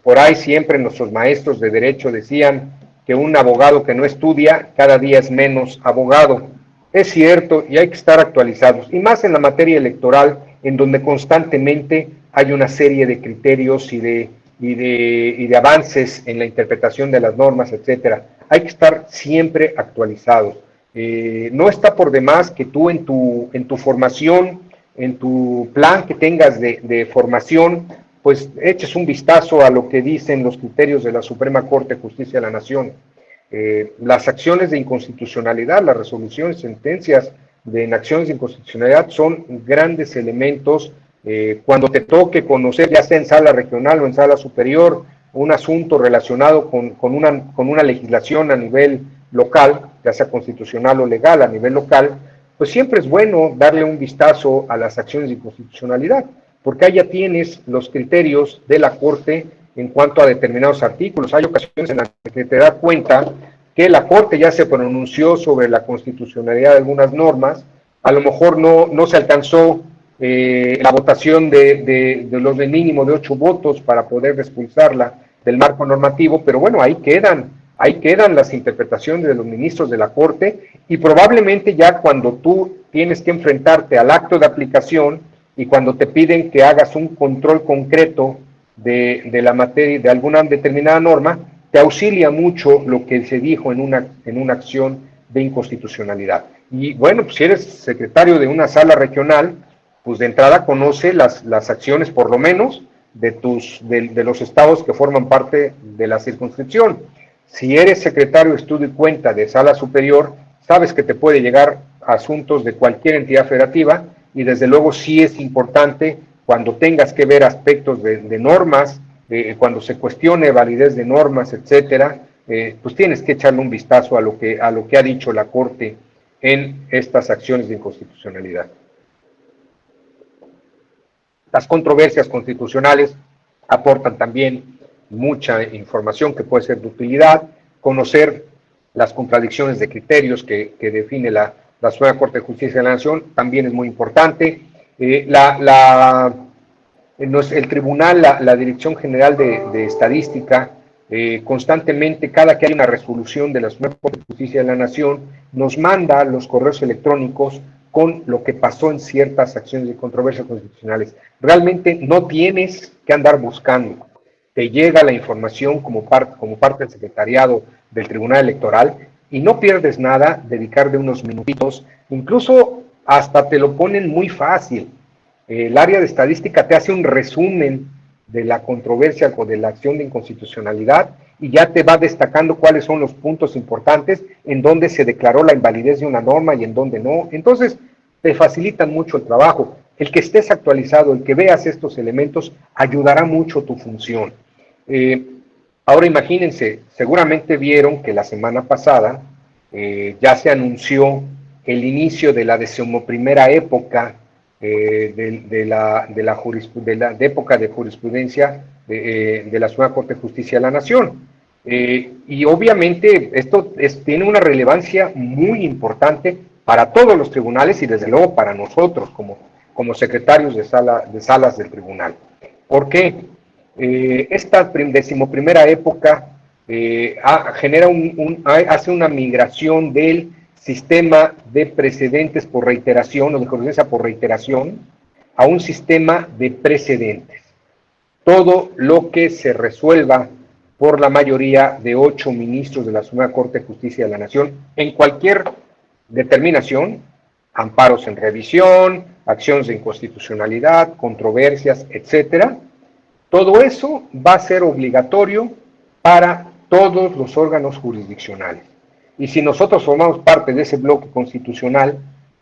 Por ahí siempre nuestros maestros de derecho decían que un abogado que no estudia cada día es menos abogado. Es cierto y hay que estar actualizados, y más en la materia electoral, en donde constantemente hay una serie de criterios y de avances en la interpretación de las normas, etcétera. Hay que estar siempre actualizados. No está por demás que tú en tu formación, en tu plan que tengas de formación, pues eches un vistazo a lo que dicen los criterios de la Suprema Corte de Justicia de la Nación. Las acciones de inconstitucionalidad, las resoluciones, sentencias en acciones de inconstitucionalidad son grandes elementos. Cuando te toque conocer, ya sea en sala regional o en sala superior, un asunto relacionado con una legislación a nivel local, ya sea constitucional o legal a nivel local, pues siempre es bueno darle un vistazo a las acciones de inconstitucionalidad, porque ahí ya tienes los criterios de la Corte en cuanto a determinados artículos. Hay ocasiones en las que te das cuenta que la Corte ya se pronunció sobre la constitucionalidad de algunas normas, a lo mejor no se alcanzó la votación de los de mínimo de 8 votos para poder expulsarla del marco normativo, pero bueno, ahí quedan las interpretaciones de los ministros de la Corte, y probablemente ya cuando tú tienes que enfrentarte al acto de aplicación y cuando te piden que hagas un control concreto de la materia, de alguna determinada norma, te auxilia mucho lo que se dijo en una acción de inconstitucionalidad. Y bueno, pues si eres secretario de una sala regional, pues de entrada conoce las acciones, por lo menos, de los estados que forman parte de la circunscripción. Si eres secretario de estudio y cuenta de sala superior, sabes que te puede llegar asuntos de cualquier entidad federativa, y desde luego sí es importante cuando tengas que ver aspectos de normas, cuando se cuestione validez de normas, etcétera, pues tienes que echarle un vistazo a lo que ha dicho la Corte en estas acciones de inconstitucionalidad. Las controversias constitucionales aportan también mucha información que puede ser de utilidad. Conocer las contradicciones de criterios que define la Suprema Corte de Justicia de la Nación también es muy importante. El tribunal, la Dirección General de Estadística, constantemente, cada que hay una resolución de la Suprema Corte de Justicia de la Nación, nos manda los correos electrónicos con lo que pasó en ciertas acciones de controversias constitucionales. Realmente no tienes que andar buscando. Te llega la información como parte del secretariado del Tribunal Electoral, y no pierdes nada dedicarle unos minutitos, incluso hasta te lo ponen muy fácil. El área de estadística te hace un resumen de la controversia o de la acción de inconstitucionalidad, y ya te va destacando cuáles son los puntos importantes, en donde se declaró la invalidez de una norma y en donde no. Entonces, te facilitan mucho el trabajo. El que estés actualizado, el que veas estos elementos, ayudará mucho tu función. Eh, Ahora imagínense, seguramente vieron que la semana pasada ya se anunció el inicio de la 11ª época de época de jurisprudencia de la Suprema Corte de Justicia de la Nación. Y obviamente esto tiene una relevancia muy importante para todos los tribunales y desde luego para nosotros como secretarios de salas del tribunal. ¿Por qué? Esta 11ª época genera hace una migración del sistema de precedentes por reiteración o de jurisprudencia por reiteración a un sistema de precedentes. Todo lo que se resuelva por la mayoría de 8 ministros de la Suprema Corte de Justicia de la Nación en cualquier determinación, amparos en revisión, acciones de inconstitucionalidad, controversias, etcétera, todo eso va a ser obligatorio para todos los órganos jurisdiccionales. Y si nosotros formamos parte de ese bloque constitucional,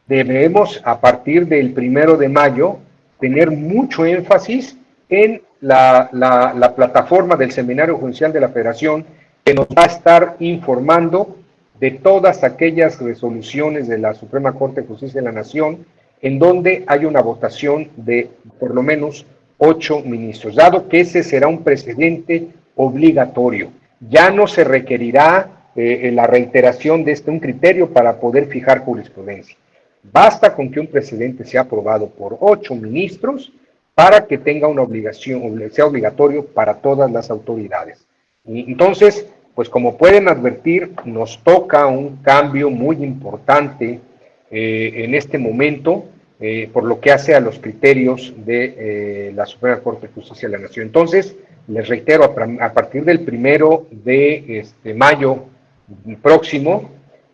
debemos a partir del 1 de mayo tener mucho énfasis en la plataforma del Seminario Judicial de la Federación, que nos va a estar informando de todas aquellas resoluciones de la Suprema Corte de Justicia de la Nación en donde hay una votación de por lo menos 8 ministros, dado que ese será un precedente obligatorio. Ya no se requerirá la reiteración de un criterio para poder fijar jurisprudencia. Basta con que un precedente sea aprobado por 8 ministros para que tenga una obligación, sea obligatorio para todas las autoridades. Y entonces, pues como pueden advertir, nos toca un cambio muy importante en este momento, por lo que hace a los criterios de la Suprema Corte de Justicia de la Nación. Entonces, les reitero, a partir del 1 de mayo próximo,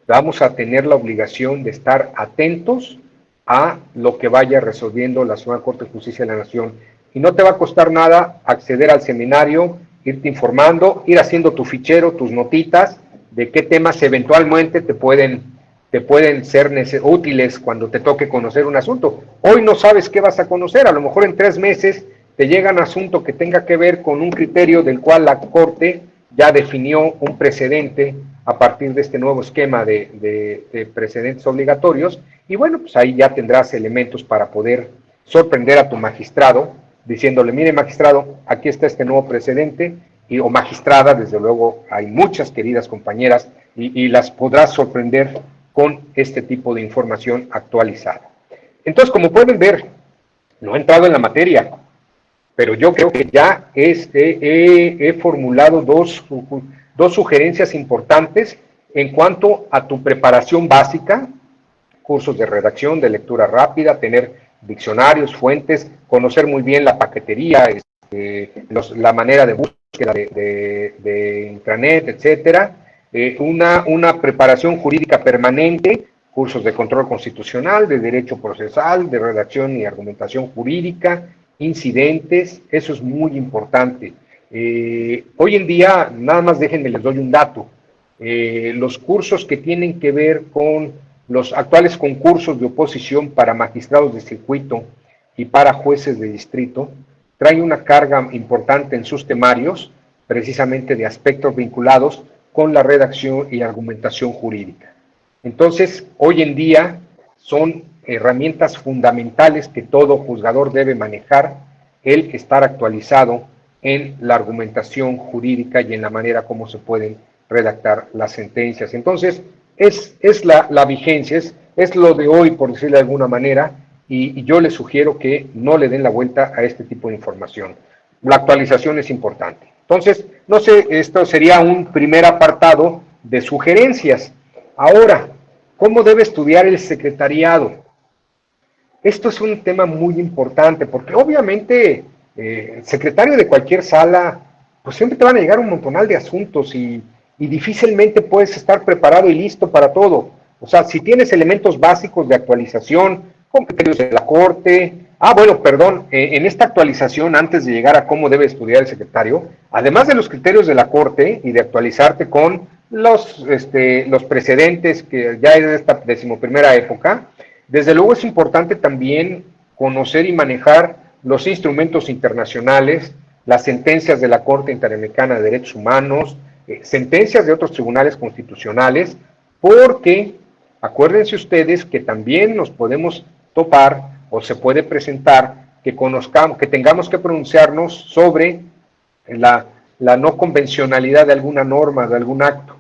vamos a tener la obligación de estar atentos a lo que vaya resolviendo la Suprema Corte de Justicia de la Nación. Y no te va a costar nada acceder al seminario, irte informando, ir haciendo tu fichero, tus notitas, de qué temas eventualmente te pueden ser útiles cuando te toque conocer un asunto. Hoy no sabes qué vas a conocer, a lo mejor en 3 meses te llega un asunto que tenga que ver con un criterio del cual la Corte ya definió un precedente a partir de este nuevo esquema de precedentes obligatorios, y bueno, pues ahí ya tendrás elementos para poder sorprender a tu magistrado, diciéndole, mire magistrado, aquí está este nuevo precedente, o magistrada, desde luego hay muchas queridas compañeras, y las podrás sorprender con este tipo de información actualizada. Entonces, como pueden ver, no he entrado en la materia, pero yo creo que ya he formulado dos sugerencias importantes en cuanto a tu preparación básica, cursos de redacción, de lectura rápida, tener diccionarios, fuentes, conocer muy bien la paquetería, la manera de búsqueda de intranet, etcétera. Una preparación jurídica permanente, cursos de control constitucional, de derecho procesal, de redacción y argumentación jurídica, incidentes, eso es muy importante. Hoy en día, nada más déjenme, les doy un dato. Los cursos que tienen que ver con los actuales concursos de oposición para magistrados de circuito y para jueces de distrito traen una carga importante en sus temarios, precisamente de aspectos vinculados con la redacción y argumentación jurídica. Entonces, hoy en día son herramientas fundamentales que todo juzgador debe manejar, el estar actualizado en la argumentación jurídica y en la manera como se pueden redactar las sentencias. Entonces, es la vigencia, es lo de hoy, por decirlo de alguna manera, y yo les sugiero que no le den la vuelta a este tipo de información. La actualización es importante. Entonces, no sé, esto sería un primer apartado de sugerencias. Ahora, ¿cómo debe estudiar el secretariado? Esto es un tema muy importante porque obviamente el secretario de cualquier sala, pues siempre te van a llegar un montonal de asuntos y difícilmente puedes estar preparado y listo para todo. O sea, si tienes elementos básicos de actualización, con criterios de la Corte, en esta actualización, antes de llegar a cómo debe estudiar el secretario, además de los criterios de la Corte y de actualizarte con los precedentes que ya es de esta 11ª época, desde luego es importante también conocer y manejar los instrumentos internacionales, las sentencias de la Corte Interamericana de Derechos Humanos, sentencias de otros tribunales constitucionales, porque acuérdense ustedes que también nos podemos topar o se puede presentar que conozcamos, que tengamos que pronunciarnos sobre la no convencionalidad de alguna norma, de algún acto.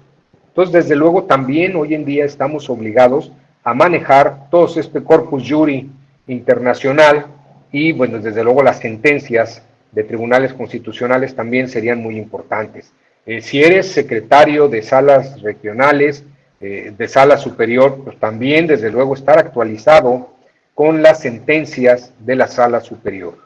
Entonces, desde luego, también hoy en día estamos obligados a manejar todo este corpus juris internacional y, bueno, desde luego las sentencias de tribunales constitucionales también serían muy importantes. Si eres secretario de salas regionales, de sala superior, pues también, desde luego, estar actualizado con las sentencias de la sala superior.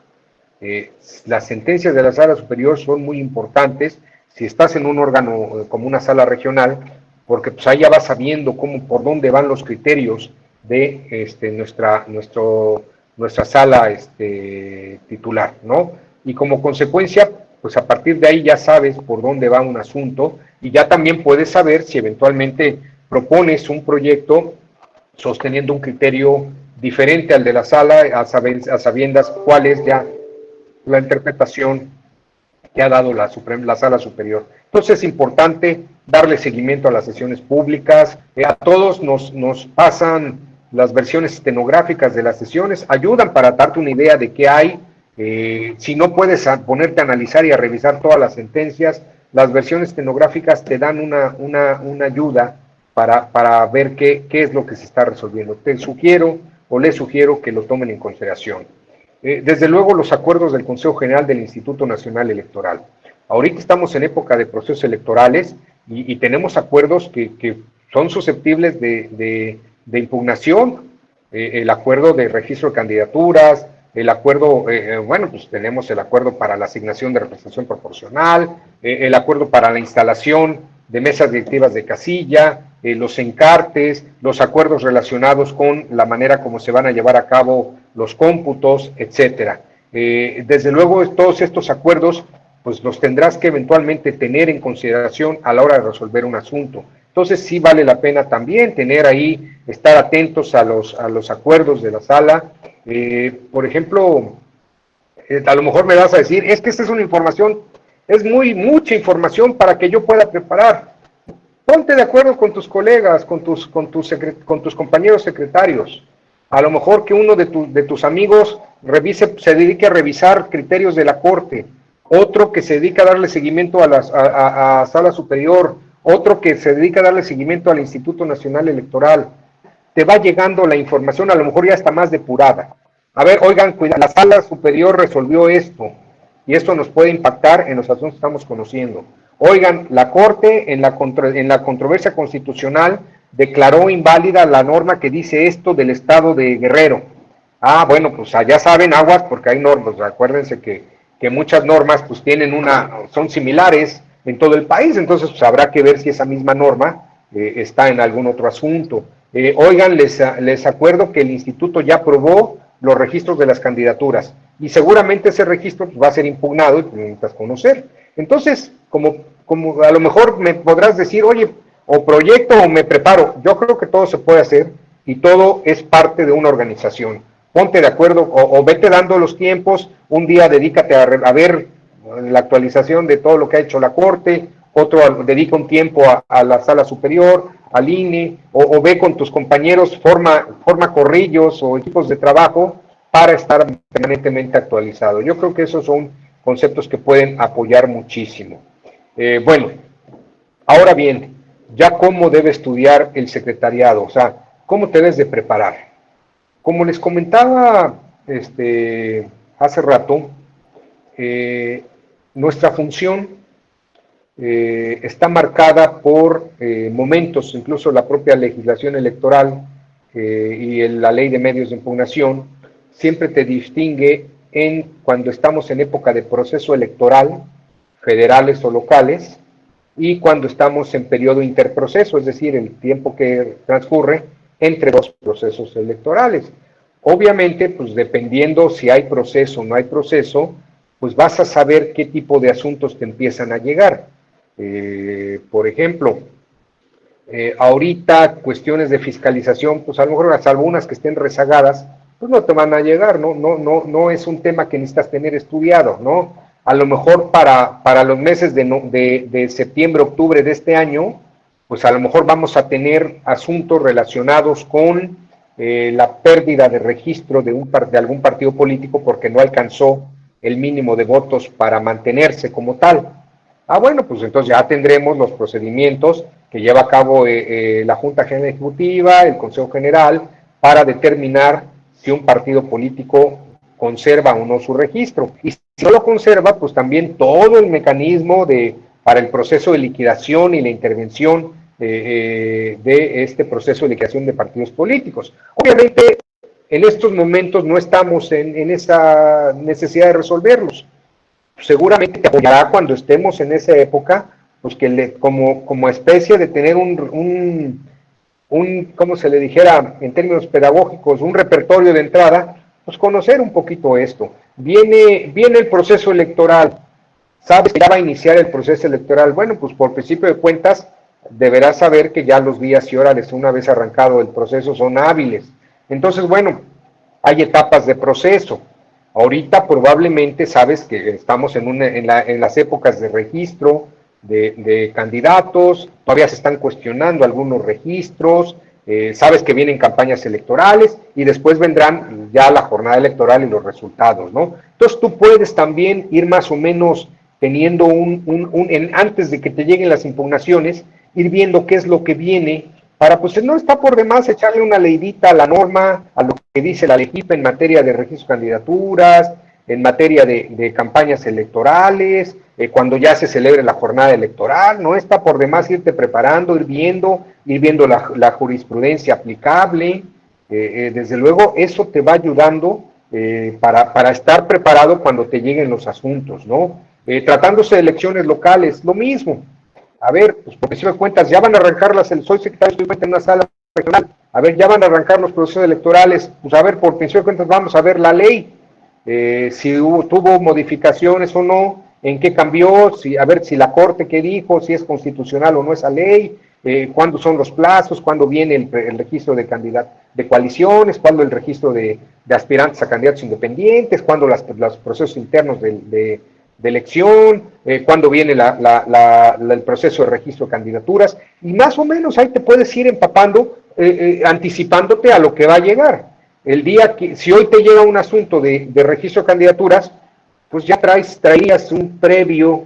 Las sentencias de la sala superior son muy importantes si estás en un órgano como una sala regional, porque pues ahí ya vas sabiendo por dónde van los criterios de nuestra sala titular, ¿no? Y como consecuencia, pues a partir de ahí ya sabes por dónde va un asunto y ya también puedes saber si eventualmente propones un proyecto sosteniendo un criterio diferente al de la sala, a sabiendas cuál es ya la interpretación que ha dado la sala superior. Entonces es importante darle seguimiento a las sesiones públicas, a todos nos pasan las versiones estenográficas de las sesiones, ayudan para darte una idea de qué hay, si no puedes ponerte a analizar y a revisar todas las sentencias, las versiones estenográficas te dan una ayuda para ver qué es lo que se está resolviendo. Te sugiero o les sugiero que lo tomen en consideración. Desde luego, los acuerdos del Consejo General del Instituto Nacional Electoral. Ahorita estamos en época de procesos electorales y tenemos acuerdos que son susceptibles de impugnación. El acuerdo de registro de candidaturas, el acuerdo, bueno, pues tenemos el acuerdo para la asignación de representación proporcional, el acuerdo para la instalación de mesas directivas de casilla, los encartes, los acuerdos relacionados con la manera como se van a llevar a cabo los cómputos, etcétera. Desde luego, todos estos acuerdos, pues los tendrás que eventualmente tener en consideración a la hora de resolver un asunto. Entonces, sí vale la pena también tener ahí, estar atentos a los acuerdos de la sala. Por ejemplo, a lo mejor me vas a decir, es que esta es una información, es mucha información para que yo pueda preparar. Ponte de acuerdo con tus colegas, con tus compañeros secretarios. A lo mejor que uno de tus amigos se dedique a revisar criterios de la Corte, otro que se dedica a darle seguimiento a Sala Superior, otro que se dedica a darle seguimiento al Instituto Nacional Electoral. Te va llegando la información, a lo mejor ya está más depurada. A ver, oigan, la Sala Superior resolvió esto, y esto nos puede impactar en los asuntos que estamos conociendo. Oigan, la Corte en la controversia constitucional declaró inválida la norma que dice esto del estado de Guerrero. Ah, bueno, pues allá saben, aguas, porque hay normas. Acuérdense que muchas normas pues son similares en todo el país, entonces pues habrá que ver si esa misma norma está en algún otro asunto. Oigan, les acuerdo que el instituto ya aprobó los registros de las candidaturas y seguramente ese registro pues, va a ser impugnado y pues, necesitas conocer. Entonces, como a lo mejor me podrás decir, oye, o proyecto o me preparo, yo creo que todo se puede hacer y todo es parte de una organización. Ponte de acuerdo o vete dando los tiempos, un día dedícate a ver la actualización de todo lo que ha hecho la Corte, otro dedica un tiempo a la Sala Superior, al INE, o ve con tus compañeros, forma corrillos o equipos de trabajo para estar permanentemente actualizado. Yo creo que esos son conceptos que pueden apoyar muchísimo. Bueno, ahora bien, ya cómo debe estudiar el secretariado, o sea, cómo te debes de preparar. Como les comentaba hace rato, nuestra función está marcada por momentos, incluso la propia legislación electoral y la ley de medios de impugnación siempre te distingue cuando estamos en época de proceso electoral, federales o locales, y cuando estamos en periodo interproceso, es decir, el tiempo que transcurre entre dos procesos electorales. Obviamente, pues dependiendo si hay proceso o no hay proceso, pues vas a saber qué tipo de asuntos te empiezan a llegar. Por ejemplo, ahorita cuestiones de fiscalización, pues a lo mejor salvo unas que estén rezagadas, pues no te van a llegar, no es un tema que necesitas tener estudiado, ¿no? a lo mejor para los meses de septiembre, octubre de este año, pues a lo mejor vamos a tener asuntos relacionados con la pérdida de registro de algún partido político porque no alcanzó el mínimo de votos para mantenerse como tal. Ah, bueno, pues entonces ya tendremos los procedimientos que lleva a cabo la Junta General Ejecutiva, el Consejo General, para determinar si un partido político conserva o no su registro. Y si no lo conserva, pues también todo el mecanismo para el proceso de liquidación y la intervención de este proceso de liquidación de partidos políticos. Obviamente, en estos momentos no estamos en esa necesidad de resolverlos. Seguramente te apoyará cuando estemos en esa época, pues que como especie de tener como se le dijera en términos pedagógicos, un repertorio de entrada, pues conocer un poquito esto. Viene el proceso electoral, sabes que ya va a iniciar el proceso electoral. Bueno, pues por principio de cuentas, deberás saber que ya los días y horarios, una vez arrancado el proceso, son hábiles. Entonces, bueno, hay etapas de proceso. Ahorita probablemente sabes que estamos en las épocas de registro de candidatos, todavía se están cuestionando algunos registros, sabes que vienen campañas electorales y después vendrán ya la jornada electoral y los resultados, ¿no? Entonces tú puedes también ir más o menos teniendo antes de que te lleguen las impugnaciones, ir viendo qué es lo que viene para, pues no está por demás echarle una leidita a la norma, a lo que dice la LEGIPA en materia de registro de candidaturas, en materia de campañas electorales, cuando ya se celebre la jornada electoral, no está por demás irte preparando, ir viendo la jurisprudencia aplicable, desde luego eso te va ayudando para estar preparado cuando te lleguen los asuntos, ¿no? Tratándose de elecciones locales, lo mismo. A ver, pues porque si me cuentas, ya van a arrancar soy secretario en una sala regional, a ver, ya van a arrancar los procesos electorales, pues a ver, por principio de cuentas vamos a ver la ley, si tuvo modificaciones o no, en qué cambió, a ver si la Corte qué dijo, si es constitucional o no esa ley, cuándo son los plazos, cuándo viene el registro de coaliciones, cuándo el registro de aspirantes a candidatos independientes, cuándo los procesos internos de elección, cuándo viene el proceso de registro de candidaturas, y más o menos ahí te puedes ir empapando, anticipándote a lo que va a llegar. El día que, si hoy te llega un asunto de registro de candidaturas, pues ya traías un previo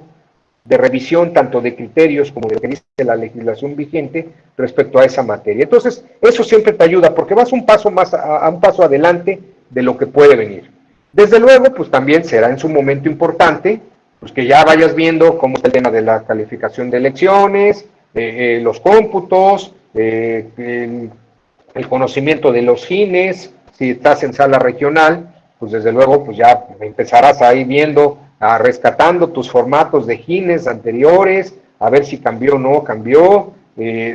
de revisión tanto de criterios como de lo que dice la legislación vigente respecto a esa materia. Entonces, eso siempre te ayuda porque vas un paso más a un paso adelante de lo que puede venir. Desde luego, pues también será en su momento importante, pues que ya vayas viendo cómo está el tema de la calificación de elecciones, los cómputos, el conocimiento de los GINES, si estás en sala regional, pues desde luego pues ya empezarás ahí viendo, rescatando tus formatos de GINES anteriores, a ver si cambió o no cambió,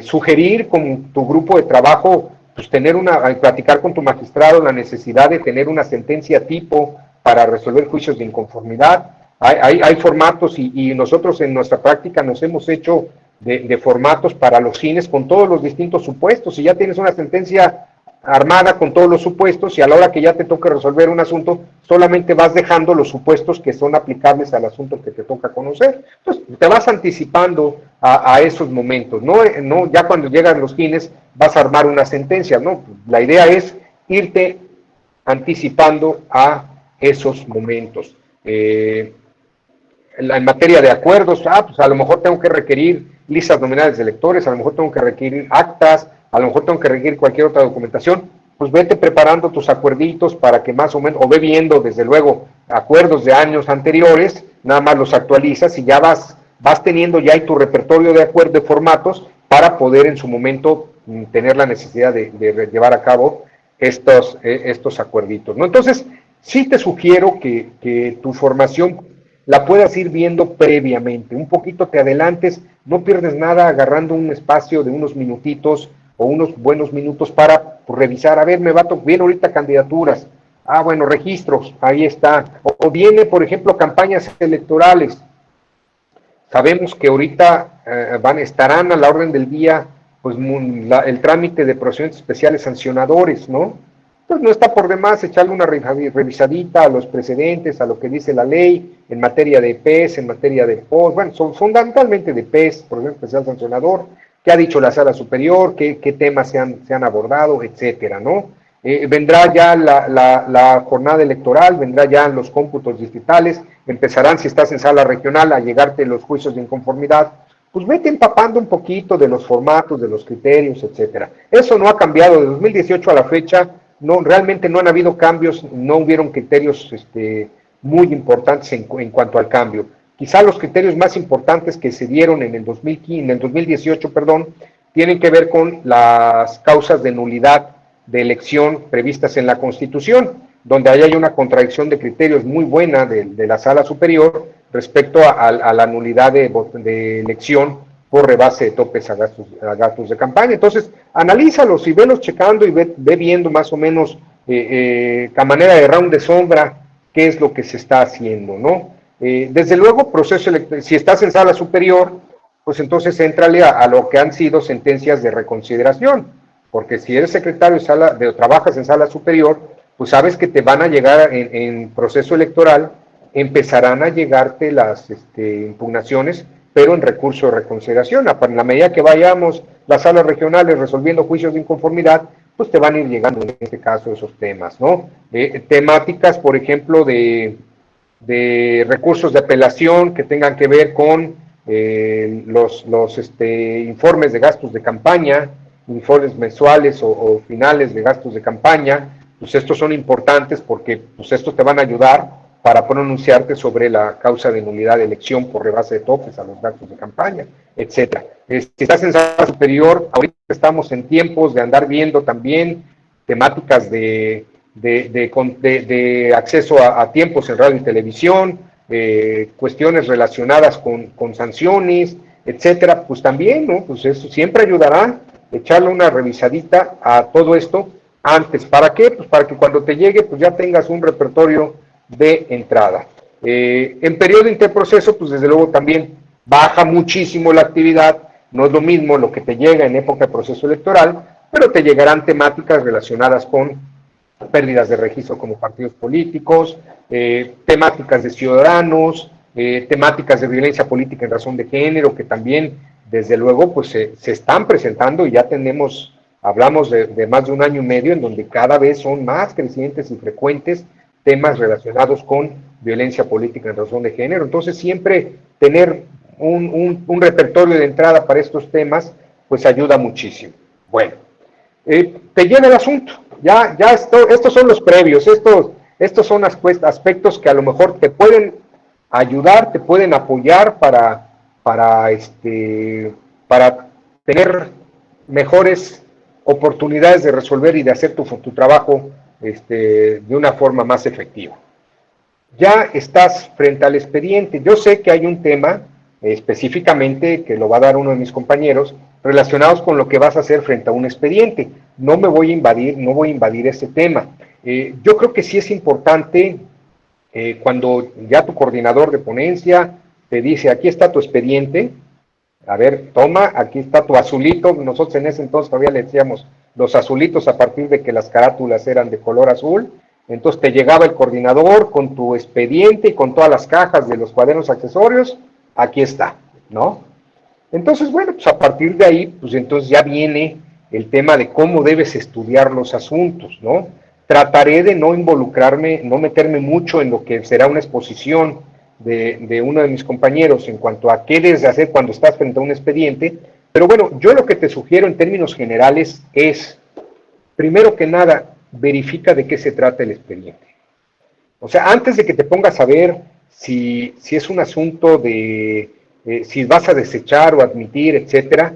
sugerir con tu grupo de trabajo, pues platicar con tu magistrado la necesidad de tener una sentencia tipo para resolver juicios de inconformidad. Hay formatos y nosotros en nuestra práctica nos hemos hecho de formatos para los GINES con todos los distintos supuestos. Si ya tienes una sentencia armada con todos los supuestos y a la hora que ya te toca resolver un asunto, solamente vas dejando los supuestos que son aplicables al asunto que te toca conocer. Entonces, te vas anticipando a esos momentos, ¿no? Ya cuando llegan los GINES vas a armar una sentencia, ¿no? La idea es irte anticipando a esos momentos. En materia de acuerdos, pues a lo mejor tengo que requerir listas nominales de electores, a lo mejor tengo que requerir actas, a lo mejor tengo que requerir cualquier otra documentación, pues vete preparando tus acuerditos para que más o menos, o ve viendo desde luego acuerdos de años anteriores, nada más los actualizas y ya vas teniendo ya ahí tu repertorio de acuerdos, de formatos, para poder en su momento tener la necesidad de llevar a cabo estos acuerditos, ¿no? Entonces, sí te sugiero que tu formación la puedas ir viendo previamente, un poquito te adelantes, no pierdes nada agarrando un espacio de unos minutitos o unos buenos minutos para revisar, a ver, me va a tocar bien ahorita candidaturas, bueno, registros, ahí está, o viene, por ejemplo, campañas electorales, sabemos que ahorita estarán a la orden del día, pues, el trámite de procedimientos especiales sancionadores, ¿no? pues no está por demás echarle una revisadita a los precedentes, a lo que dice la ley en materia de PES, en materia de POS, bueno, son fundamentalmente de PES, Proceso Especial Sancionador, qué ha dicho la Sala Superior, qué temas se han abordado, etcétera, ¿no? Vendrá ya la jornada electoral, vendrá ya los cómputos distritales, empezarán, si estás en sala regional, a llegarte los juicios de inconformidad, pues vete empapando un poquito de los formatos, de los criterios, etcétera. Eso no ha cambiado de 2018 a la fecha, no, realmente no han habido cambios, no hubieron criterios muy importantes en cuanto al cambio. Quizá los criterios más importantes que se dieron en el 2018, tienen que ver con las causas de nulidad de elección previstas en la Constitución, donde ahí hay una contradicción de criterios muy buena de la Sala Superior respecto a la nulidad de elección por rebase de topes a gastos de campaña. Entonces, analízalos y velos checando y ve viendo más o menos a manera de round de sombra qué es lo que se está haciendo, ¿no? Desde luego, si estás en sala superior, pues entonces éntrale a lo que han sido sentencias de reconsideración, porque si eres secretario trabajas en sala superior, pues sabes que te van a llegar en proceso electoral, empezarán a llegarte las impugnaciones, pero en recurso de reconsideración. En la medida que vayamos las salas regionales resolviendo juicios de inconformidad, pues te van a ir llegando en este caso esos temas, ¿no? Temáticas, por ejemplo, de recursos de apelación que tengan que ver con los informes de gastos de campaña, informes mensuales o finales de gastos de campaña, pues estos son importantes porque pues estos te van a ayudar para pronunciarte sobre la causa de nulidad de elección por rebase de topes a los gastos de campaña, etcétera. Si estás en sala superior, ahorita estamos en tiempos de andar viendo también temáticas de acceso a tiempos en radio y televisión, cuestiones relacionadas con sanciones, etcétera, pues también, ¿no? Pues eso siempre ayudará echarle una revisadita a todo esto antes. ¿Para qué? Pues para que cuando te llegue, pues ya tengas un repertorio de entrada. En periodo interproceso, pues desde luego también baja muchísimo la actividad, no es lo mismo lo que te llega en época de proceso electoral, pero te llegarán temáticas relacionadas con pérdidas de registro como partidos políticos, temáticas de ciudadanos, temáticas de violencia política en razón de género, que también, desde luego, pues se están presentando y ya hablamos de más de un año y medio en donde cada vez son más crecientes y frecuentes temas relacionados con violencia política en razón de género. Entonces, siempre tener un repertorio de entrada para estos temas, pues ayuda muchísimo. Bueno, te llena el asunto. Estos son los previos, estos son aspectos que a lo mejor te pueden ayudar, te pueden apoyar para tener mejores oportunidades de resolver y de hacer tu trabajo de una forma más efectiva. Ya estás frente al expediente. Yo sé que hay un tema específicamente que lo va a dar uno de mis compañeros relacionados con lo que vas a hacer frente a un expediente. No voy a invadir ese tema. Yo creo que sí es importante cuando ya tu coordinador de ponencia te dice, aquí está tu expediente, a ver, toma, aquí está tu azulito. Nosotros en ese entonces todavía le decíamos los azulitos a partir de que las carátulas eran de color azul. Entonces te llegaba el coordinador con tu expediente y con todas las cajas de los cuadernos accesorios. Aquí está, ¿no? Entonces, bueno, pues a partir de ahí, pues entonces ya viene el tema de cómo debes estudiar los asuntos, ¿no? Trataré de no involucrarme, no meterme mucho en lo que será una exposición de uno de mis compañeros en cuanto a qué debes de hacer cuando estás frente a un expediente, pero bueno, yo lo que te sugiero en términos generales es, primero que nada, verifica de qué se trata el expediente. O sea, antes de que te pongas a ver si es un asunto de si vas a desechar o admitir, etcétera,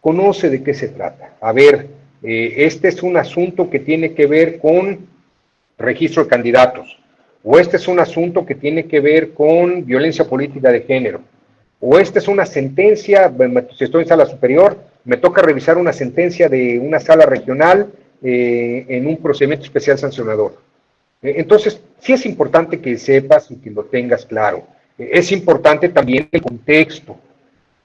conoce de qué se trata. A ver, este es un asunto que tiene que ver con registro de candidatos, o este es un asunto que tiene que ver con violencia política de género, o esta es una sentencia, si estoy en sala superior, me toca revisar una sentencia de una sala regional en un procedimiento especial sancionador. Entonces, sí es importante que sepas y que lo tengas claro. Es importante también el contexto.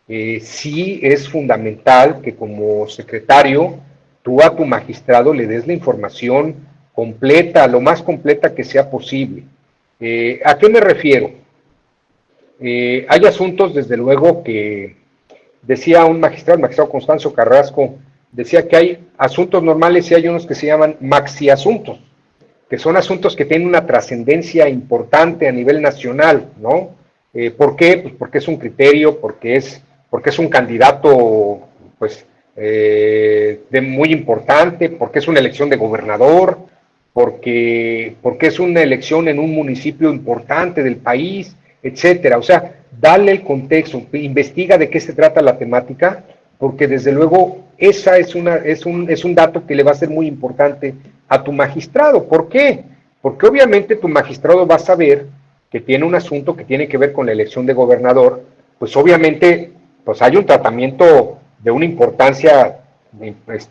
Sí es fundamental que como secretario tú a tu magistrado le des la información completa, lo más completa que sea posible. ¿A qué me refiero? Hay asuntos, desde luego, que decía un magistrado, el magistrado Constanzo Carrasco, decía que hay asuntos normales y hay unos que se llaman maxiasuntos, que son asuntos que tienen una trascendencia importante a nivel nacional, ¿no? ¿Por qué? Pues porque es un criterio, porque es un candidato, pues, muy importante, porque es una elección de gobernador, porque es una elección en un municipio importante del país, etcétera. O sea, dale el contexto, investiga de qué se trata la temática, porque desde luego esa es un dato que le va a ser muy importante a tu magistrado. ¿Por qué? Porque obviamente tu magistrado va a saber que tiene un asunto que tiene que ver con la elección de gobernador, pues obviamente pues hay un tratamiento de una importancia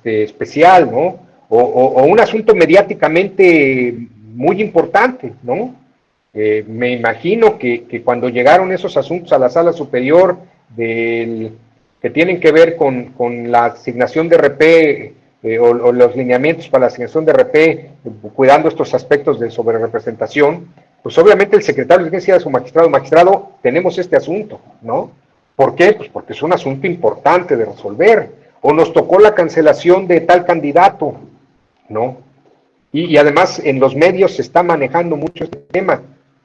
especial, ¿no? O un asunto mediáticamente muy importante, ¿no? Me imagino que cuando llegaron esos asuntos a la sala superior que tienen que ver con la asignación de RP o los lineamientos para la asignación de RP, cuidando estos aspectos de sobrerepresentación, pues obviamente el secretario le decía a su magistrado, tenemos este asunto, ¿no? ¿Por qué? Pues porque es un asunto importante de resolver. O nos tocó la cancelación de tal candidato, ¿no? Y además en los medios se está manejando mucho este tema.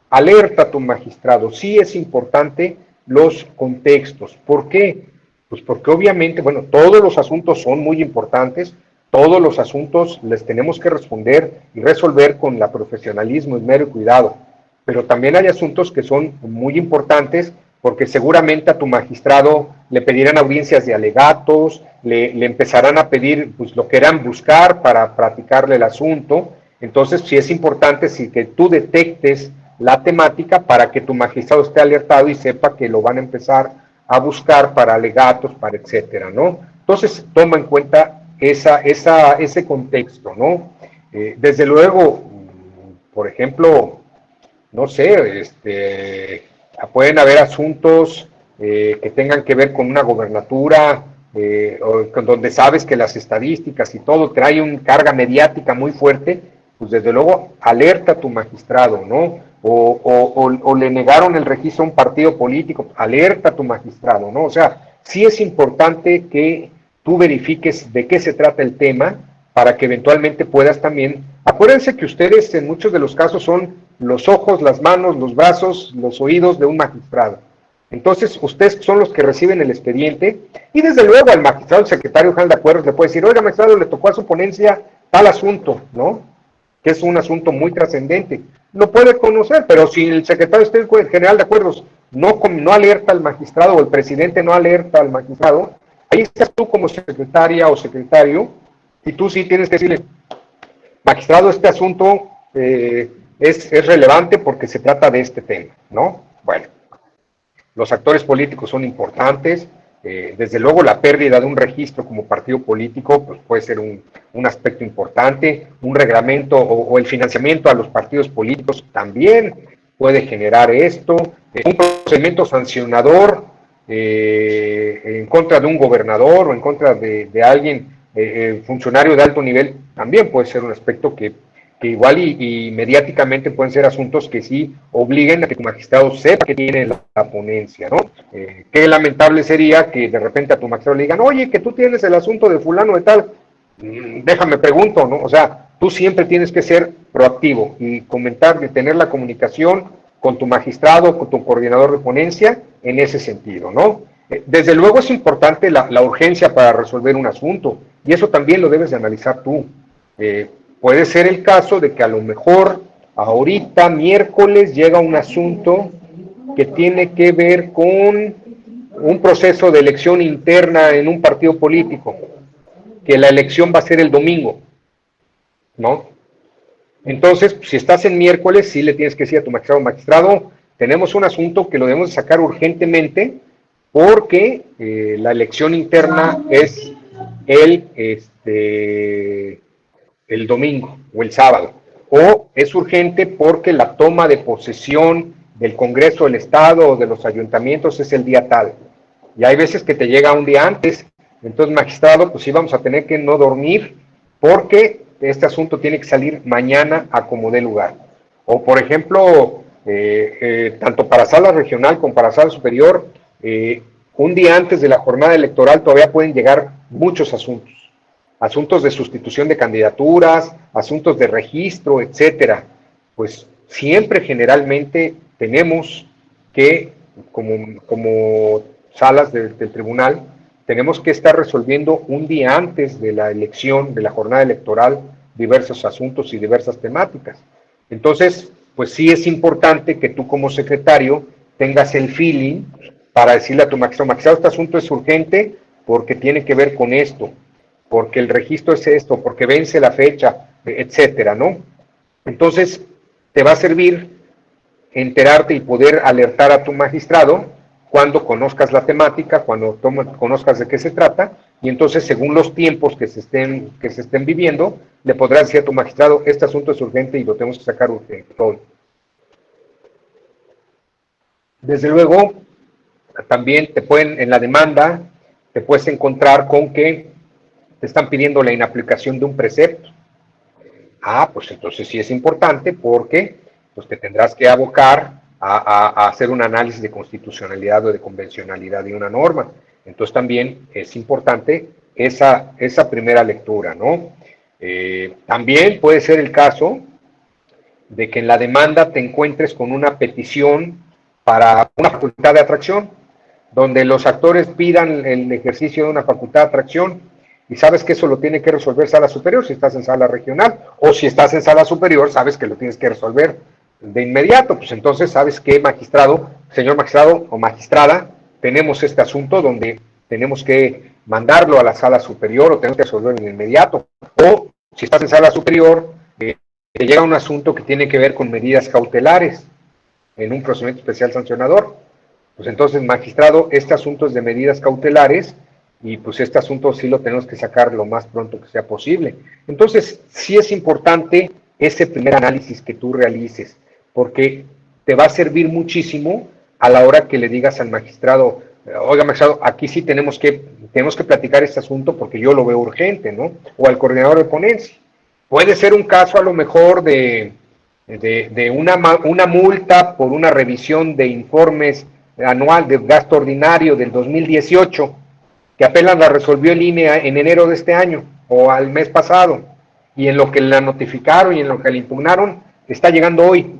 Alerta a tu magistrado, sí es importante los contextos. ¿Por qué? Pues porque obviamente, bueno, todos los asuntos son muy importantes, todos los asuntos les tenemos que responder y resolver con la profesionalismo, esmero y cuidado, pero también hay asuntos que son muy importantes porque seguramente a tu magistrado le pedirán audiencias de alegatos, le empezarán a pedir pues, lo que quieran buscar para practicarle el asunto. Entonces, sí es importante que tú detectes la temática para que tu magistrado esté alertado y sepa que lo van a empezar a buscar para alegatos, para etcétera, ¿no? Entonces, toma en cuenta ese contexto, ¿no? Desde luego, por ejemplo, no sé, pueden haber asuntos que tengan que ver con una gobernatura, donde sabes que las estadísticas y todo trae una carga mediática muy fuerte, pues desde luego alerta a tu magistrado, ¿no? O le negaron el registro a un partido político, alerta a tu magistrado, ¿no? O sea, sí es importante que tú verifiques de qué se trata el tema para que eventualmente puedas también. Acuérdense que ustedes en muchos de los casos son los ojos, las manos, los brazos, los oídos de un magistrado. Entonces, ustedes son los que reciben el expediente y desde luego al magistrado, el secretario general de acuerdos le puede decir, oiga, magistrado, le tocó a su ponencia tal asunto, ¿no? Que es un asunto muy trascendente. Lo puede conocer, pero si el secretario general de acuerdos no alerta al magistrado o el presidente no alerta al magistrado, ahí estás tú como secretaria o secretario y tú sí tienes que decirle, magistrado, este asunto es relevante porque se trata de este tema, ¿no? Bueno, los actores políticos son importantes, desde luego la pérdida de un registro como partido político pues puede ser un aspecto importante, un reglamento o el financiamiento a los partidos políticos también puede generar esto, un procedimiento sancionador en contra de un gobernador o en contra de alguien, funcionario de alto nivel, también puede ser un aspecto que igual y mediáticamente pueden ser asuntos que sí obliguen a que tu magistrado sepa que tiene la ponencia, ¿no? Qué lamentable sería que de repente a tu magistrado le digan, oye, que tú tienes el asunto de fulano de tal, déjame pregunto, ¿no? O sea, tú siempre tienes que ser proactivo y comentar y tener la comunicación con tu magistrado, con tu coordinador de ponencia, en ese sentido, ¿no? Desde luego es importante la urgencia para resolver un asunto, y eso también lo debes de analizar tú. Puede ser el caso de que a lo mejor ahorita, miércoles, llega un asunto que tiene que ver con un proceso de elección interna en un partido político, que la elección va a ser el domingo, ¿no? Entonces, si estás en miércoles, sí le tienes que decir a tu magistrado, tenemos un asunto que lo debemos sacar urgentemente porque la elección interna es el, el domingo o el sábado, o es urgente porque la toma de posesión del Congreso del Estado o de los ayuntamientos es el día tal. Y hay veces que te llega un día antes, entonces magistrado, pues sí vamos a tener que no dormir porque este asunto tiene que salir mañana a como dé lugar. O, por ejemplo, tanto para sala regional como para sala superior, un día antes de la jornada electoral todavía pueden llegar muchos asuntos. Asuntos de sustitución de candidaturas, asuntos de registro, etcétera. Pues siempre generalmente tenemos que, como salas del tribunal, tenemos que estar resolviendo un día antes de la elección, de la jornada electoral, diversos asuntos y diversas temáticas. Entonces, pues sí es importante que tú como secretario tengas el feeling para decirle a tu magistrado, este asunto es urgente porque tiene que ver con esto, porque el registro es esto, porque vence la fecha, etcétera, ¿no? Entonces, te va a servir enterarte y poder alertar a tu magistrado cuando conozcas la temática, cuando conozcas de qué se trata, y entonces según los tiempos que se estén viviendo, le podrás decir a tu magistrado, este asunto es urgente y lo tenemos que sacar urgente. Todo. Desde luego, también en la demanda, te puedes encontrar con que te están pidiendo la inaplicación de un precepto. Pues entonces sí es importante porque pues, te tendrás que abocar a hacer un análisis de constitucionalidad o de convencionalidad de una norma. Entonces también es importante esa primera lectura, ¿no? También puede ser el caso de que en la demanda te encuentres con una petición para una facultad de atracción, donde los actores pidan el ejercicio de una facultad de atracción y sabes que eso lo tiene que resolver sala superior si estás en sala regional, o si estás en sala superior sabes que lo tienes que resolver de inmediato, pues entonces sabes que magistrado, señor magistrado o magistrada, tenemos este asunto donde tenemos que mandarlo a la sala superior o tenemos que resolverlo de inmediato, o si estás en sala superior, te llega un asunto que tiene que ver con medidas cautelares en un procedimiento especial sancionador. Pues entonces, magistrado, este asunto es de medidas cautelares y pues este asunto sí lo tenemos que sacar lo más pronto que sea posible. Entonces, sí es importante ese primer análisis que tú realices, porque te va a servir muchísimo a la hora que le digas al magistrado, oiga, magistrado, aquí sí tenemos que platicar este asunto porque yo lo veo urgente, ¿no? O al coordinador de ponencia. Puede ser un caso a lo mejor de una multa por una revisión de informes anual de gasto ordinario del 2018, que apenas la resolvió el INE en enero de este año o al mes pasado, y en lo que la notificaron y en lo que la impugnaron, está llegando hoy.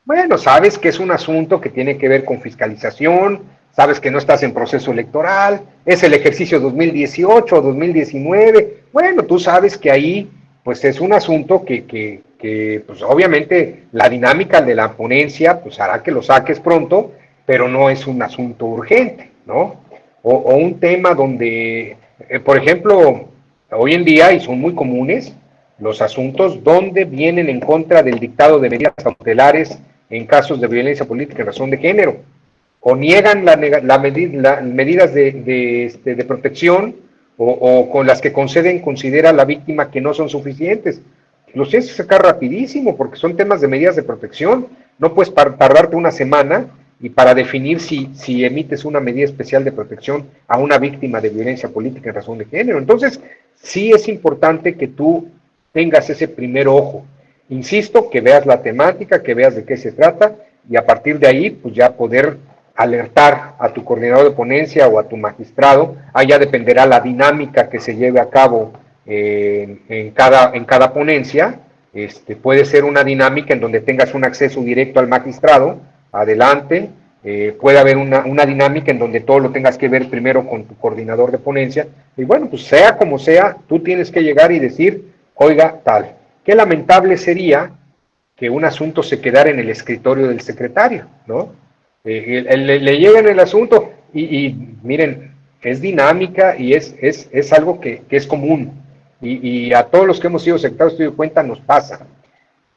Bueno, sabes que es un asunto que tiene que ver con fiscalización, sabes que no estás en proceso electoral, es el ejercicio 2018 o 2019, bueno, tú sabes que ahí pues es un asunto que pues obviamente la dinámica de la ponencia pues hará que lo saques pronto, pero no es un asunto urgente, ¿no? O un tema donde, por ejemplo, hoy en día, y son muy comunes, los asuntos donde vienen en contra del dictado de medidas cautelares en casos de violencia política en razón de género, o niegan las medidas de protección, o con las que considera la víctima que no son suficientes. Los tienes que sacar rapidísimo porque son temas de medidas de protección. No puedes tardarte una semana y para definir si emites una medida especial de protección a una víctima de violencia política en razón de género. Entonces, sí es importante que tú tengas ese primer ojo. Insisto, que veas la temática, que veas de qué se trata y a partir de ahí, pues ya poder alertar a tu coordinador de ponencia o a tu magistrado. Allá dependerá la dinámica que se lleve a cabo en cada ponencia. Puede ser una dinámica en donde tengas un acceso directo al magistrado, adelante. Puede haber una dinámica en donde todo lo tengas que ver primero con tu coordinador de ponencia. Y bueno, pues sea como sea, tú tienes que llegar y decir, oiga, tal. Qué lamentable sería que un asunto se quedara en el escritorio del secretario, ¿no? Le llegan el asunto y miren, es dinámica y es algo que es común. Y a todos los que hemos sido secretarios de cuenta nos pasa.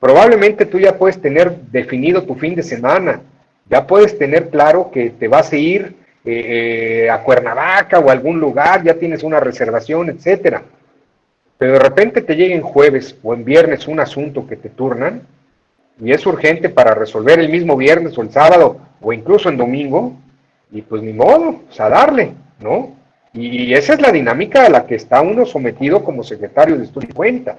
Probablemente tú ya puedes tener definido tu fin de semana, ya puedes tener claro que te vas a ir a Cuernavaca o a algún lugar, ya tienes una reservación, etcétera. Pero de repente te llega en jueves o en viernes un asunto que te turnan y es urgente para resolver el mismo viernes o el sábado o incluso en domingo, y pues ni modo, pues a darle, ¿no? Y esa es la dinámica a la que está uno sometido como secretario de estudio y cuenta.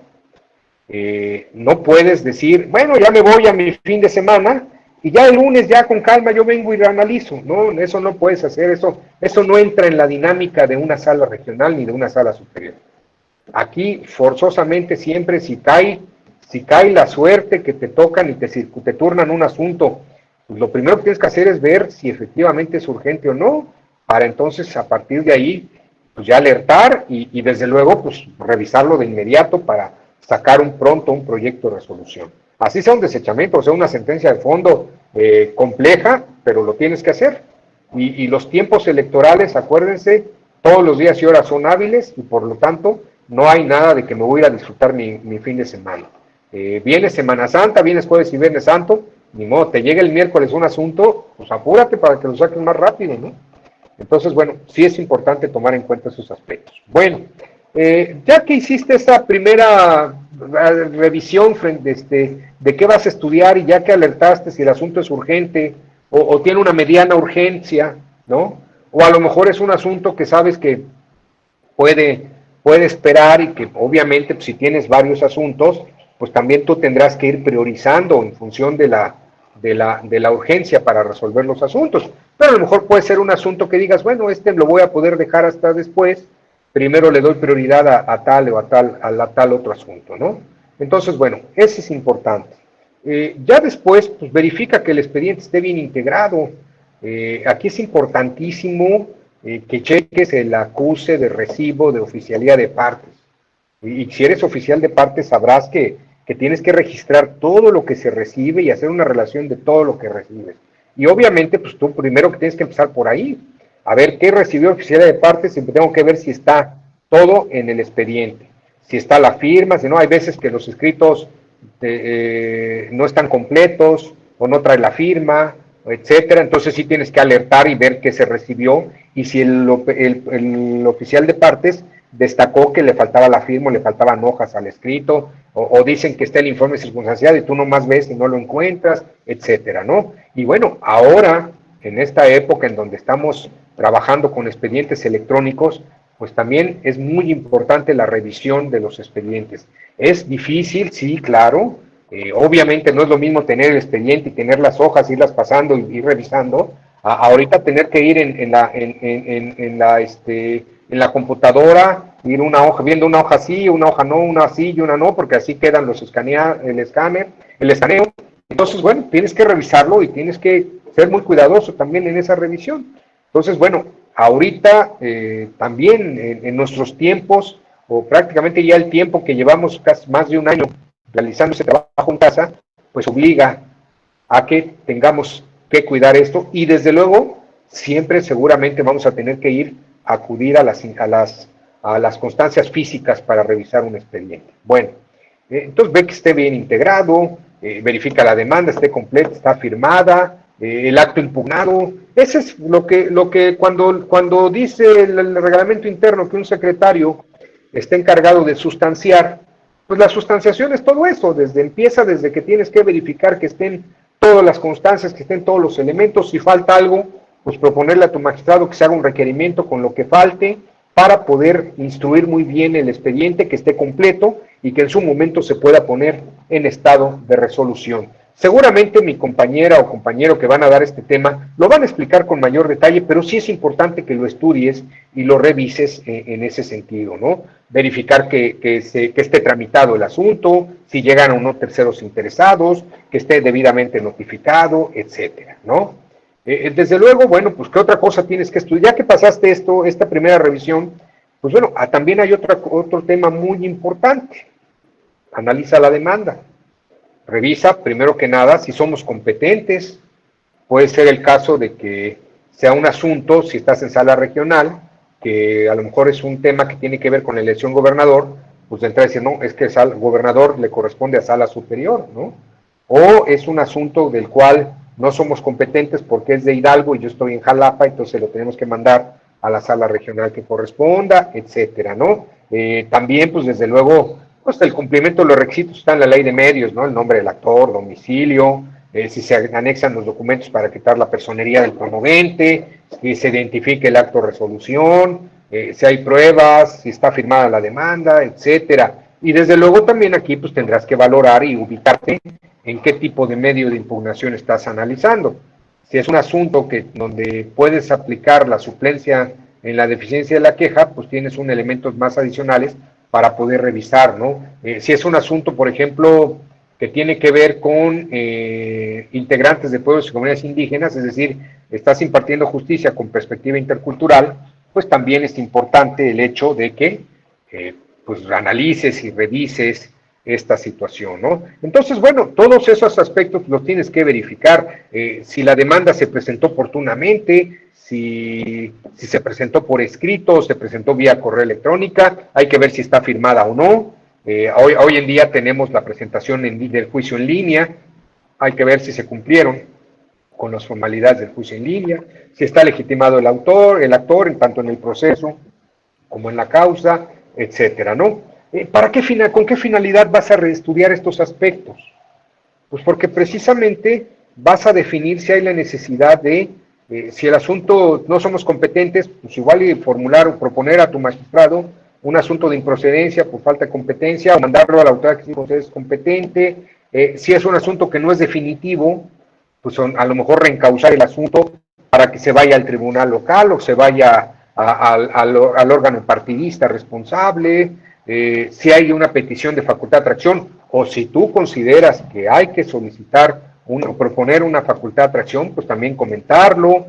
No puedes decir, bueno, ya me voy a mi fin de semana y ya el lunes ya con calma yo vengo y lo analizo. No, eso no puedes hacer, eso no entra en la dinámica de una sala regional ni de una sala superior. Aquí forzosamente siempre si cae la suerte que te tocan y te turnan un asunto, pues lo primero que tienes que hacer es ver si efectivamente es urgente o no, para entonces a partir de ahí pues ya alertar y desde luego pues revisarlo de inmediato para sacar pronto un proyecto de resolución. Así sea un desechamiento, o sea una sentencia de fondo compleja, pero lo tienes que hacer. Y los tiempos electorales, acuérdense, todos los días y horas son hábiles y por lo tanto no hay nada de que me voy a ir a disfrutar mi fin de semana. Viene Semana Santa, vienes jueves y viernes santo, ni modo, te llega el miércoles un asunto, pues apúrate para que lo saques más rápido, ¿no? Entonces, bueno, sí es importante tomar en cuenta esos aspectos. Bueno, ya que hiciste esa primera revisión de qué vas a estudiar y ya que alertaste si el asunto es urgente o tiene una mediana urgencia, ¿no? O a lo mejor es un asunto que sabes que puede, puede esperar y que obviamente pues, si tienes varios asuntos, pues también tú tendrás que ir priorizando en función de la urgencia para resolver los asuntos. Pero a lo mejor puede ser un asunto que digas, bueno, este lo voy a poder dejar hasta después, primero le doy prioridad a tal o a tal otro asunto, ¿no? Entonces, bueno, ese es importante. Ya después, pues verifica que el expediente esté bien integrado. Aquí es importantísimo que cheques el acuse de recibo de oficialía de partes. Y si eres oficial de partes, sabrás que tienes que registrar todo lo que se recibe y hacer una relación de todo lo que recibes. Y obviamente, pues tú primero que tienes que empezar por ahí, a ver qué recibió oficialía de partes, y tengo que ver si está todo en el expediente, si está la firma, si no, hay veces que los escritos no están completos o no trae la firma, etcétera. Entonces sí tienes que alertar y ver qué se recibió y si el oficial de partes destacó que le faltaba la firma, le faltaban hojas al escrito, o dicen que está el informe circunstancial y tú nomás ves y no lo encuentras, etcétera, ¿no? Y bueno, ahora, en esta época en donde estamos trabajando con expedientes electrónicos, pues también es muy importante la revisión de los expedientes. Es difícil, sí, claro. Obviamente no es lo mismo tener el expediente y tener las hojas, irlas pasando y ir revisando, ahorita tener que ir en la computadora, ir una hoja, viendo una hoja sí, una hoja no, una sí y una no, porque así quedan los el escaneo. Entonces, bueno, tienes que revisarlo y tienes que ser muy cuidadoso también en esa revisión. Entonces, bueno, ahorita también en nuestros tiempos, o prácticamente ya el tiempo que llevamos casi más de un año realizando ese trabajo en casa, pues obliga a que tengamos que cuidar esto y desde luego siempre seguramente vamos a tener que ir a acudir a las constancias físicas para revisar un expediente. Bueno, entonces ve que esté bien integrado, verifica la demanda, esté completa, está firmada, el acto impugnado. Eso es lo que cuando dice el reglamento interno que un secretario está encargado de sustanciar, pues la sustanciación es todo eso, empieza desde que tienes que verificar que estén todas las constancias, que estén todos los elementos, si falta algo, pues proponerle a tu magistrado que se haga un requerimiento con lo que falte para poder instruir muy bien el expediente, que esté completo y que en su momento se pueda poner en estado de resolución. Seguramente mi compañera o compañero que van a dar este tema lo van a explicar con mayor detalle, pero sí es importante que lo estudies y lo revises en ese sentido, ¿no? Verificar que esté tramitado el asunto, si llegan o no terceros interesados, que esté debidamente notificado, etcétera, ¿no? Desde luego, bueno, pues qué otra cosa tienes que estudiar. Ya que pasaste esta primera revisión, pues bueno, también hay otro tema muy importante. Analiza la demanda. Revisa, primero que nada, si somos competentes. Puede ser el caso de que sea un asunto, si estás en sala regional, que a lo mejor es un tema que tiene que ver con la elección gobernador, pues de entrada decir, no, es que el gobernador le corresponde a sala superior, ¿no? O es un asunto del cual no somos competentes porque es de Hidalgo y yo estoy en Jalapa, entonces lo tenemos que mandar a la sala regional que corresponda, etcétera, ¿no? También, pues desde luego, pues el cumplimiento de los requisitos está en la ley de medios, ¿no? El nombre del actor, domicilio, si se anexan los documentos para quitar la personería del promovente, si se identifique el acto de resolución, si hay pruebas, si está firmada la demanda, etcétera. Y desde luego también aquí pues tendrás que valorar y ubicarte en qué tipo de medio de impugnación estás analizando. Si es un asunto donde puedes aplicar la suplencia en la deficiencia de la queja, pues tienes un elementos más adicionales para poder revisar, ¿no? Si es un asunto, por ejemplo, que tiene que ver con integrantes de pueblos y comunidades indígenas, es decir, estás impartiendo justicia con perspectiva intercultural, pues también es importante el hecho de que pues analices y revises esta situación, ¿no? Entonces, bueno, todos esos aspectos los tienes que verificar, si la demanda se presentó oportunamente, si se presentó por escrito, se presentó vía correo electrónica, hay que ver si está firmada o no. Hoy en día tenemos la presentación del juicio en línea, hay que ver si se cumplieron con las formalidades del juicio en línea, si está legitimado el actor, en tanto en el proceso como en la causa, etcétera, ¿no? ¿Con qué finalidad vas a reestudiar estos aspectos? Pues porque precisamente vas a definir si hay la necesidad de, si el asunto no somos competentes, pues igual y formular o proponer a tu magistrado un asunto de improcedencia por falta de competencia o mandarlo a la autoridad que es competente. Si es un asunto que no es definitivo, pues a lo mejor reencauzar el asunto para que se vaya al tribunal local o se vaya al órgano partidista responsable, si hay una petición de facultad de atracción o si tú consideras que hay que solicitar o proponer una facultad de atracción, pues también comentarlo,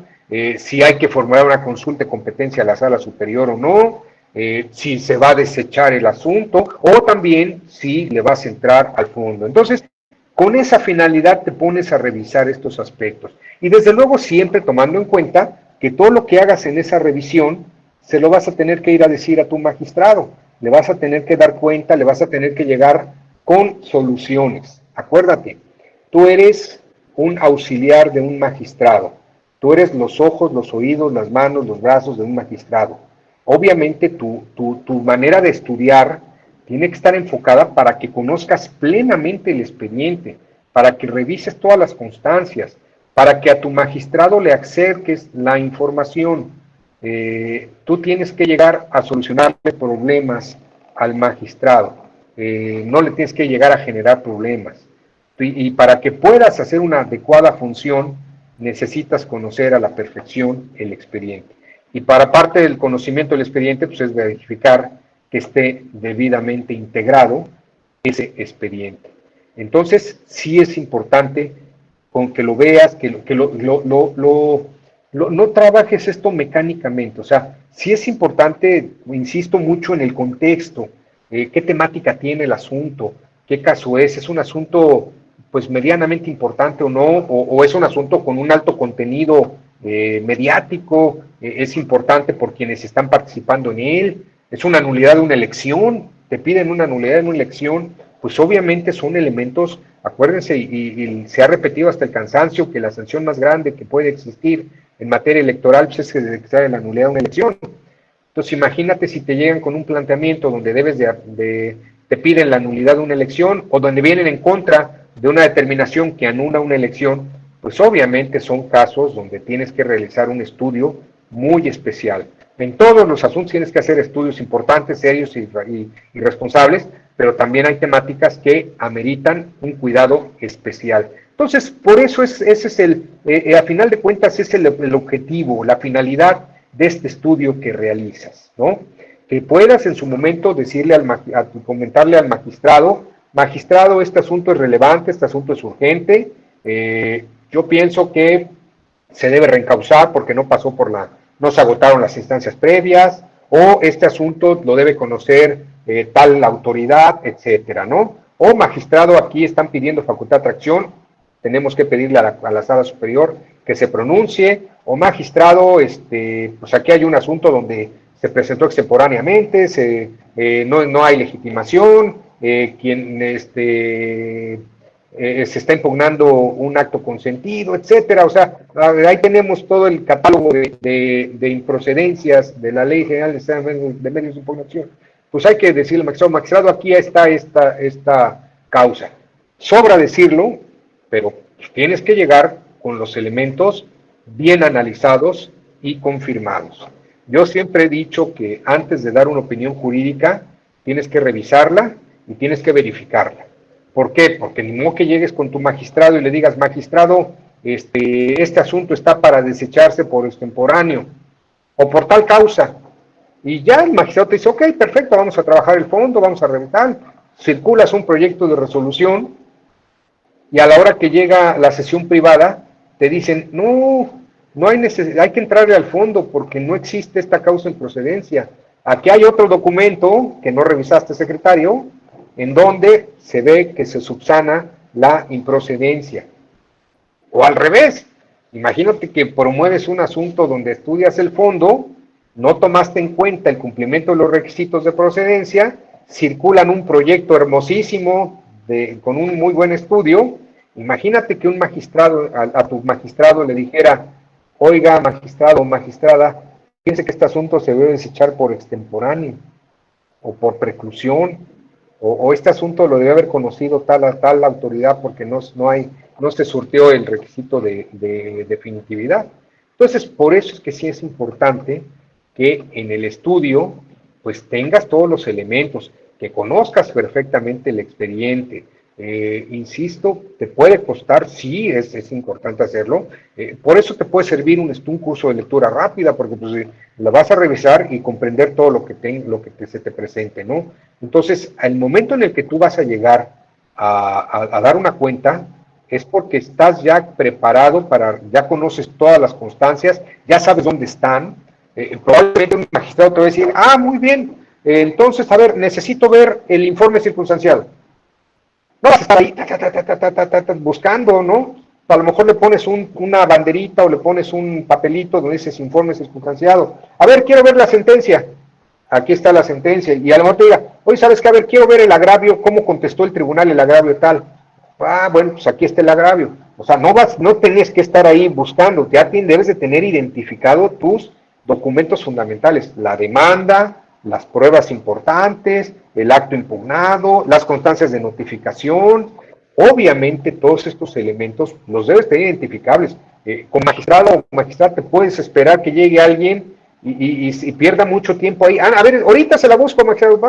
si hay que formular una consulta de competencia a la sala superior o no, si se va a desechar el asunto o también si le vas a entrar al fondo. Entonces, con esa finalidad te pones a revisar estos aspectos. Y desde luego siempre tomando en cuenta que todo lo que hagas en esa revisión se lo vas a tener que ir a decir a tu magistrado, le vas a tener que dar cuenta, le vas a tener que llegar con soluciones. Acuérdate, tú eres un auxiliar de un magistrado, tú eres los ojos, los oídos, las manos, los brazos de un magistrado. Obviamente tu manera de estudiar tiene que estar enfocada para que conozcas plenamente el expediente, para que revises todas las constancias, para que a tu magistrado le acerques la información. Tú tienes que llegar a solucionarle problemas al magistrado, no le tienes que llegar a generar problemas. Y para que puedas hacer una adecuada función, necesitas conocer a la perfección el expediente. Y para parte del conocimiento del expediente, pues es verificar que esté debidamente integrado ese expediente. Entonces, sí es importante con que lo veas, que no trabajes esto mecánicamente. O sea, sí es importante, insisto mucho en el contexto, qué temática tiene el asunto, qué caso es un asunto pues medianamente importante o no, o es un asunto con un alto contenido mediático, es importante por quienes están participando en él, es una nulidad de una elección, te piden una nulidad de una elección, pues obviamente son elementos, acuérdense, y se ha repetido hasta el cansancio que la sanción más grande que puede existir en materia electoral pues es que se declare la nulidad de una elección. Entonces imagínate si te llegan con un planteamiento donde te piden la nulidad de una elección o donde vienen en contra de una determinación que anula una elección, pues obviamente son casos donde tienes que realizar un estudio muy especial. En todos los asuntos tienes que hacer estudios importantes, serios y responsables, pero también hay temáticas que ameritan un cuidado especial. Entonces, por eso ese es a final de cuentas, es el objetivo, la finalidad de este estudio que realizas, ¿no? Que puedas en su momento decirle comentarle al magistrado, este asunto es relevante, este asunto es urgente, yo pienso que se debe reencauzar porque no se agotaron las instancias previas, o este asunto lo debe conocer tal autoridad, etcétera, ¿no? O magistrado, aquí están pidiendo facultad de atracción, tenemos que pedirle a la sala superior que se pronuncie, o magistrado, pues aquí hay un asunto donde se presentó extemporáneamente, no hay legitimación, se está impugnando un acto consentido, etcétera. O sea, ahí tenemos todo el catálogo de improcedencias de la Ley General de Medios de Impugnación. Pues hay que decirle al magistrado, aquí está esta causa. Sobra decirlo, pero tienes que llegar con los elementos bien analizados y confirmados. Yo siempre he dicho que antes de dar una opinión jurídica, tienes que revisarla y tienes que verificarla. ¿Por qué? Porque ni modo que llegues con tu magistrado y le digas, magistrado, este asunto está para desecharse por extemporáneo o por tal causa. Y ya el magistrado te dice, ok, perfecto, vamos a trabajar el fondo, vamos a revisar, circulas un proyecto de resolución y a la hora que llega la sesión privada, te dicen, no hay necesidad, hay que entrarle al fondo porque no existe esta causa en procedencia. Aquí hay otro documento que no revisaste, secretario, en donde se ve que se subsana la improcedencia. O al revés, imagínate que promueves un asunto donde estudias el fondo, no tomaste en cuenta el cumplimiento de los requisitos de procedencia, circulan un proyecto hermosísimo con un muy buen estudio. Imagínate que un magistrado, a tu magistrado le dijera, oiga, magistrado o magistrada, piense que este asunto se debe desechar por extemporáneo o por preclusión, o este asunto lo debe haber conocido tal autoridad porque no se surtió el requisito de definitividad. Entonces, por eso es que sí es importante que en el estudio pues tengas todos los elementos, que conozcas perfectamente el expediente. Insisto, te puede costar, sí, es importante hacerlo. Por eso te puede servir un curso de lectura rápida, porque pues, la vas a revisar y comprender todo lo que se te presente, ¿no? Entonces, al momento en el que tú vas a llegar a dar una cuenta, es porque estás ya preparado ya conoces todas las constancias, ya sabes dónde están. Probablemente un magistrado te va a decir, muy bien, entonces, a ver, necesito ver el informe circunstanciado. No vas a estar ahí buscando, ¿no? A lo mejor le pones una banderita o le pones un papelito donde dices informe circunstanciado. A ver, quiero ver la sentencia. Aquí está la sentencia. Y a lo mejor te diga, oye, ¿sabes qué? A ver, quiero ver el agravio, cómo contestó el tribunal el agravio tal. Bueno, pues aquí está el agravio. O sea, no tenés que estar ahí buscando, ya debes de tener identificado tus documentos fundamentales, la demanda, las pruebas importantes, el acto impugnado, las constancias de notificación. Obviamente todos estos elementos los debes tener identificables. Con magistrado o magistrada te puedes esperar que llegue alguien y pierda mucho tiempo ahí. A ver, ahorita se la busco, magistrado,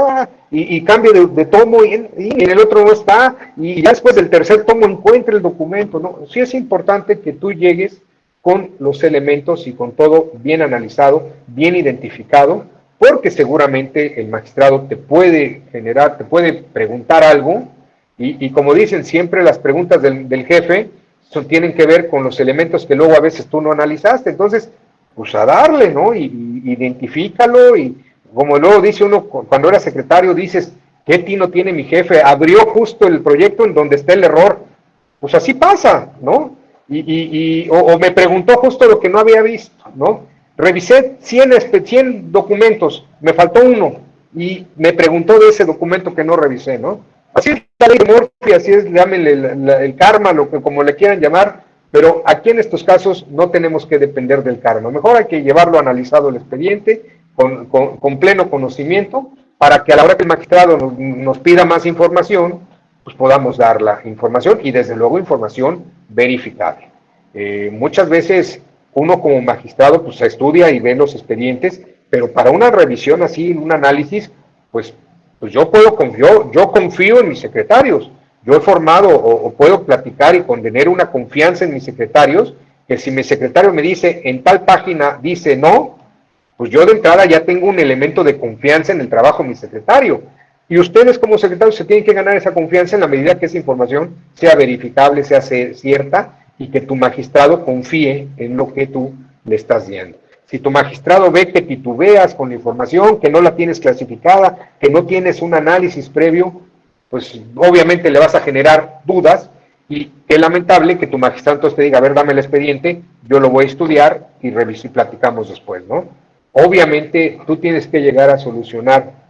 y cambio de tomo y en el otro no está, y ya después del tercer tomo encuentre el documento, ¿no? Sí es importante que tú llegues con los elementos y con todo bien analizado, bien identificado, porque seguramente el magistrado te puede preguntar algo, y como dicen siempre, las preguntas del jefe tienen que ver con los elementos que luego a veces tú no analizaste. Entonces, pues a darle, ¿no? Y identifícalo, y como luego dice uno, cuando era secretario, dices, ¿qué tino tiene mi jefe? Abrió justo el proyecto en donde está el error. Pues así pasa, ¿no? O me preguntó justo lo que no había visto, ¿no? Revisé 100 documentos, me faltó uno, y me preguntó de ese documento que no revisé, ¿no? Así es la ley de Murphy, así es, llámenle el karma, como le quieran llamar, pero aquí en estos casos no tenemos que depender del karma. Mejor hay que llevarlo analizado el expediente, con pleno conocimiento, para que a la hora que el magistrado nos pida más información, pues podamos dar la información, y desde luego información verificable. Muchas veces uno como magistrado pues estudia y ve los expedientes, pero para una revisión así, un análisis, pues yo confío en mis secretarios. Yo he formado o puedo platicar y tener una confianza en mis secretarios, que si mi secretario me dice en tal página dice no, pues yo de entrada ya tengo un elemento de confianza en el trabajo de mi secretario. Y ustedes como secretarios se tienen que ganar esa confianza en la medida que esa información sea verificable, sea cierta, y que tu magistrado confíe en lo que tú le estás dando. Si tu magistrado ve que titubeas con la información, que no la tienes clasificada, que no tienes un análisis previo, pues obviamente le vas a generar dudas, y qué lamentable que tu magistrado entonces te diga, a ver, dame el expediente, yo lo voy a estudiar y reviso y platicamos después, ¿no? Obviamente tú tienes que llegar a solucionar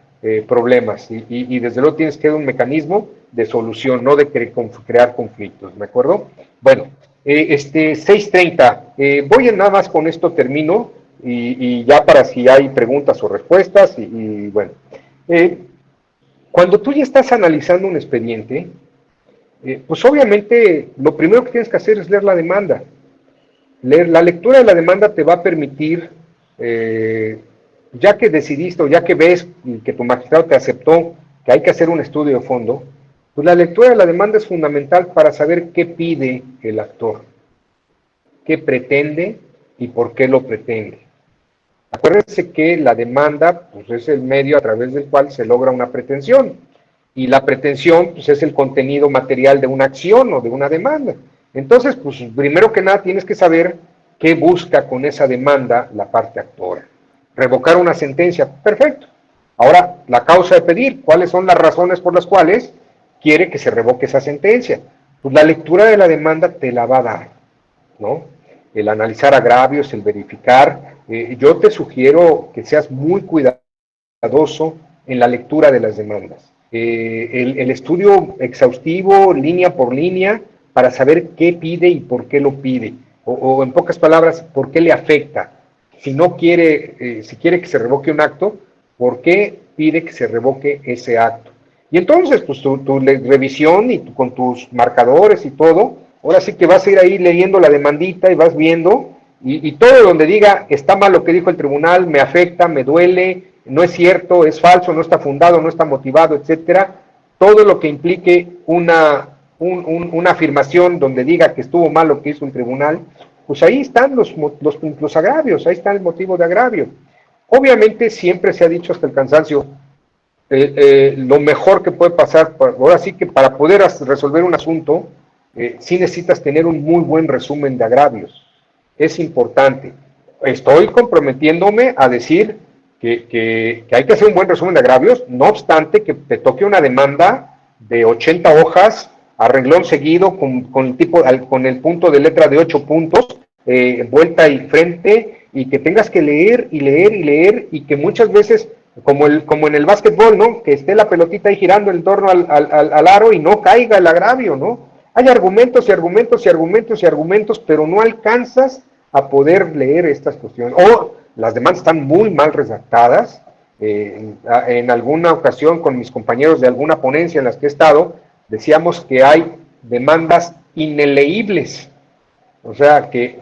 problemas, y desde luego tienes que dar un mecanismo de solución, no de crear conflictos, ¿de acuerdo? Bueno, 6:30, voy a nada más con esto termino, y ya para si hay preguntas o respuestas, y bueno, cuando tú ya estás analizando un expediente, pues obviamente lo primero que tienes que hacer es leer la demanda. La lectura de la demanda te va a permitir, ya que decidiste o ya que ves que tu magistrado te aceptó que hay que hacer un estudio de fondo, pues la lectura de la demanda es fundamental para saber qué pide el actor, qué pretende y por qué lo pretende. Acuérdense que la demanda pues, es el medio a través del cual se logra una pretensión, y la pretensión pues, es el contenido material de una acción o de una demanda. Entonces, pues primero que nada tienes que saber qué busca con esa demanda la parte actora. Revocar una sentencia, perfecto. Ahora, la causa de pedir, ¿cuáles son las razones por las cuales quiere que se revoque esa sentencia? Pues la lectura de la demanda te la va a dar, ¿no? El analizar agravios, el verificar. Yo te sugiero que seas muy cuidadoso en la lectura de las demandas. El estudio exhaustivo, línea por línea, para saber qué pide y por qué lo pide. O en pocas palabras, por qué le afecta. Si no quiere, si quiere que se revoque un acto, ¿por qué pide que se revoque ese acto? Y entonces, pues tu revisión y con tus marcadores y todo, ahora sí que vas a ir ahí leyendo la demandita y vas viendo, y todo donde diga, está mal lo que dijo el tribunal, me afecta, me duele, no es cierto, es falso, no está fundado, no está motivado, etcétera, todo lo que implique una afirmación donde diga que estuvo mal lo que hizo el tribunal, pues ahí están los agravios, ahí está el motivo de agravio. Obviamente siempre se ha dicho hasta el cansancio, lo mejor que puede pasar, ahora sí que para poder resolver un asunto, sí necesitas tener un muy buen resumen de agravios. Es importante. Estoy comprometiéndome a decir que hay que hacer un buen resumen de agravios, no obstante que te toque una demanda de 80 hojas a renglón seguido con el punto de letra de 8 puntos, vuelta y frente, y que tengas que leer y leer y leer, y que muchas veces como en el básquetbol, ¿no? Que esté la pelotita ahí girando en torno al aro y no caiga el agravio, ¿no? Hay argumentos y argumentos y argumentos y argumentos, pero no alcanzas a poder leer estas cuestiones. O las demandas están muy mal redactadas. En alguna ocasión con mis compañeros de alguna ponencia en las que he estado, decíamos que hay demandas ineleíbles. O sea, que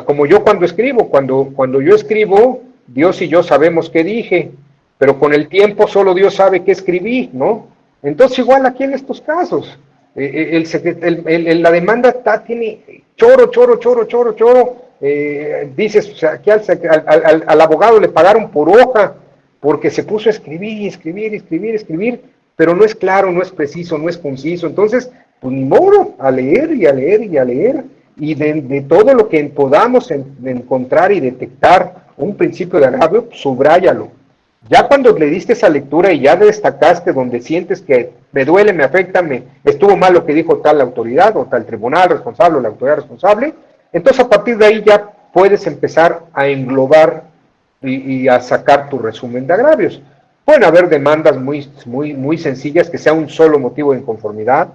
como yo cuando yo escribo, Dios y yo sabemos qué dije, pero con el tiempo solo Dios sabe qué escribí, ¿no? Entonces igual aquí en estos casos, la demanda tiene choro, choro, choro, choro, choro, dices, o sea, aquí al abogado le pagaron por hoja, porque se puso a escribir y escribir y escribir y escribir, pero no es claro, no es preciso, no es conciso, entonces, pues ni modo, a leer y a leer y a leer, y de todo lo que podamos encontrar y detectar un principio de agravio, subráyalo. Ya cuando le diste esa lectura y ya destacaste donde sientes que me duele, me afecta, estuvo mal lo que dijo tal autoridad o tal tribunal responsable o la autoridad responsable, entonces a partir de ahí ya puedes empezar a englobar y a sacar tu resumen de agravios. Pueden haber demandas muy sencillas que sea un solo motivo de inconformidad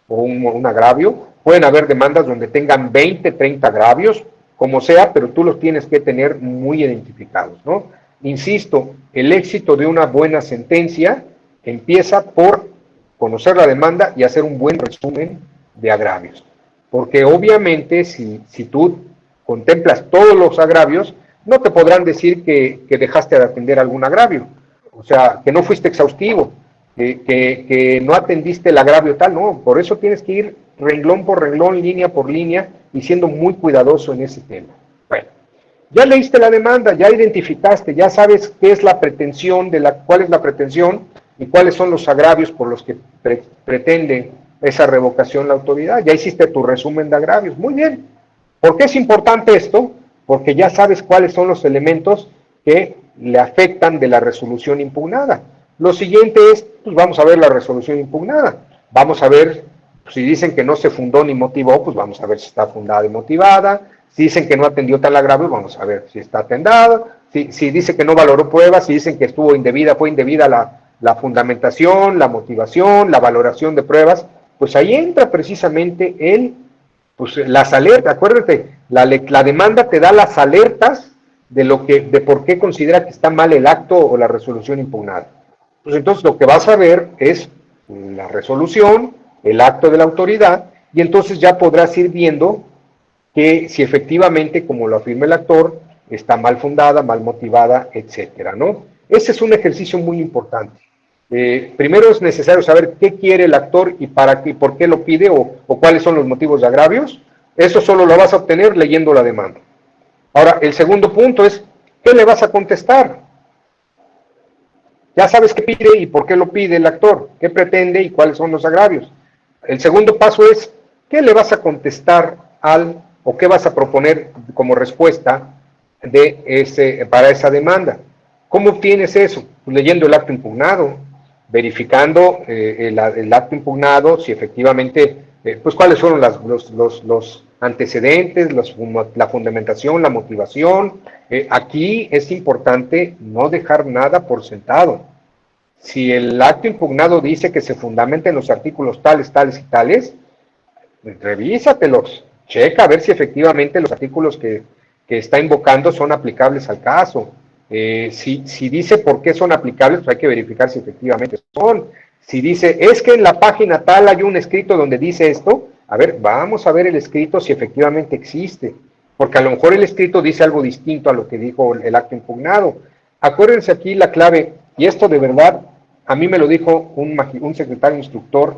o un agravio. Pueden haber demandas donde tengan 20, 30 agravios, como sea, pero tú los tienes que tener muy identificados, ¿no? Insisto, el éxito de una buena sentencia empieza por conocer la demanda y hacer un buen resumen de agravios. Porque obviamente si tú contemplas todos los agravios, no te podrán decir que dejaste de atender algún agravio. O sea, que no fuiste exhaustivo, que no atendiste el agravio tal, no. Por eso tienes que ir renglón por renglón, línea por línea, y siendo muy cuidadoso en ese tema. Bueno, ya leíste la demanda, ya identificaste, ya sabes qué es la pretensión, cuál es la pretensión y cuáles son los agravios por los que pretende esa revocación la autoridad. Ya hiciste tu resumen de agravios. Muy bien. ¿Por qué es importante esto? Porque ya sabes cuáles son los elementos que le afectan de la resolución impugnada. Lo siguiente es, pues vamos a ver la resolución impugnada. Vamos a ver, si dicen que no se fundó ni motivó, pues vamos a ver si está fundada y motivada. Si dicen que no atendió tal agravio, vamos a ver si está atendada. Si dice que no valoró pruebas, si dicen que estuvo indebida, fue indebida la fundamentación, la motivación, la valoración de pruebas, pues ahí entra precisamente las alertas. Acuérdate, la demanda te da las alertas de por qué considera que está mal el acto o la resolución impugnada. Pues entonces lo que vas a ver es la resolución, el acto de la autoridad, y entonces ya podrás ir viendo que si efectivamente, como lo afirma el actor, está mal fundada, mal motivada, etcétera, ¿no? Ese es un ejercicio muy importante. Primero es necesario saber qué quiere el actor y para qué, por qué lo pide o cuáles son los motivos de agravios. Eso solo lo vas a obtener leyendo la demanda. Ahora, el segundo punto es, ¿qué le vas a contestar? Ya sabes qué pide y por qué lo pide el actor, qué pretende y cuáles son los agravios. El segundo paso es, ¿qué le vas a contestar o qué vas a proponer como respuesta para esa demanda? ¿Cómo obtienes eso? Pues leyendo el acto impugnado, verificando el acto impugnado, si efectivamente, pues cuáles fueron los antecedentes, la fundamentación, la motivación. Aquí es importante no dejar nada por sentado. Si el acto impugnado dice que se fundamenta en los artículos tales, tales y tales, revísatelos, checa a ver si efectivamente los artículos que está invocando son aplicables al caso. Si dice por qué son aplicables, pues hay que verificar si efectivamente son. Si dice, es que en la página tal hay un escrito donde dice esto, a ver, vamos a ver el escrito si efectivamente existe, porque a lo mejor el escrito dice algo distinto a lo que dijo el acto impugnado. Acuérdense aquí la clave, y esto de verdad, a mí me lo dijo un secretario instructor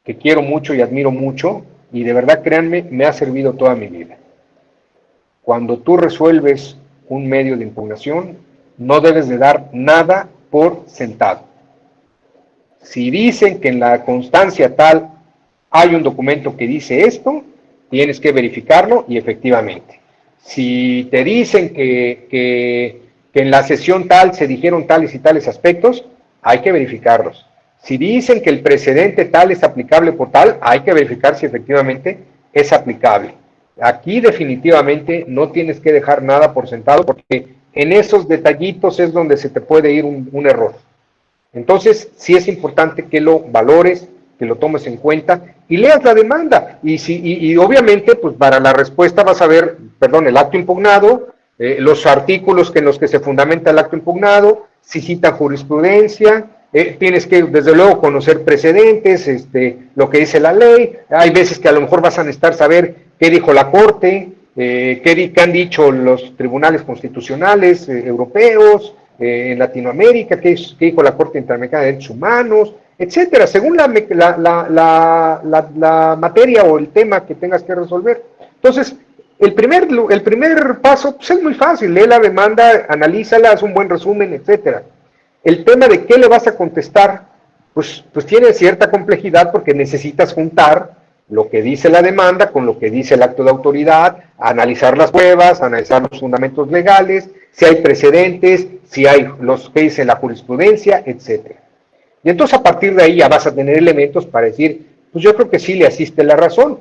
que quiero mucho y admiro mucho, y de verdad, créanme, me ha servido toda mi vida. Cuando tú resuelves un medio de impugnación, no debes de dar nada por sentado. Si dicen que en la constancia tal hay un documento que dice esto, tienes que verificarlo y efectivamente. Si te dicen que en la sesión tal se dijeron tales y tales aspectos, hay que verificarlos. Si dicen que el precedente tal es aplicable por tal, hay que verificar si efectivamente es aplicable. Aquí definitivamente no tienes que dejar nada por sentado porque en esos detallitos es donde se te puede ir un error. Entonces, sí es importante que lo valores, que lo tomes en cuenta y leas la demanda. Y obviamente, pues para la respuesta vas a ver, el acto impugnado, los artículos en los que se fundamenta el acto impugnado, si cita jurisprudencia, tienes que, desde luego, conocer precedentes, lo que dice la ley. Hay veces que a lo mejor vas a necesitar saber qué dijo la Corte, qué han dicho los tribunales constitucionales europeos, en Latinoamérica, qué dijo la Corte Interamericana de Derechos Humanos, etcétera, según la materia o el tema que tengas que resolver. Entonces, el primer paso pues es muy fácil, lee la demanda, analízala, haz un buen resumen, etcétera. El tema de qué le vas a contestar, pues tiene cierta complejidad porque necesitas juntar lo que dice la demanda con lo que dice el acto de autoridad, analizar las pruebas, analizar los fundamentos legales, si hay precedentes, si hay los que dice la jurisprudencia, etcétera. Y entonces a partir de ahí ya vas a tener elementos para decir, pues yo creo que sí le asiste la razón,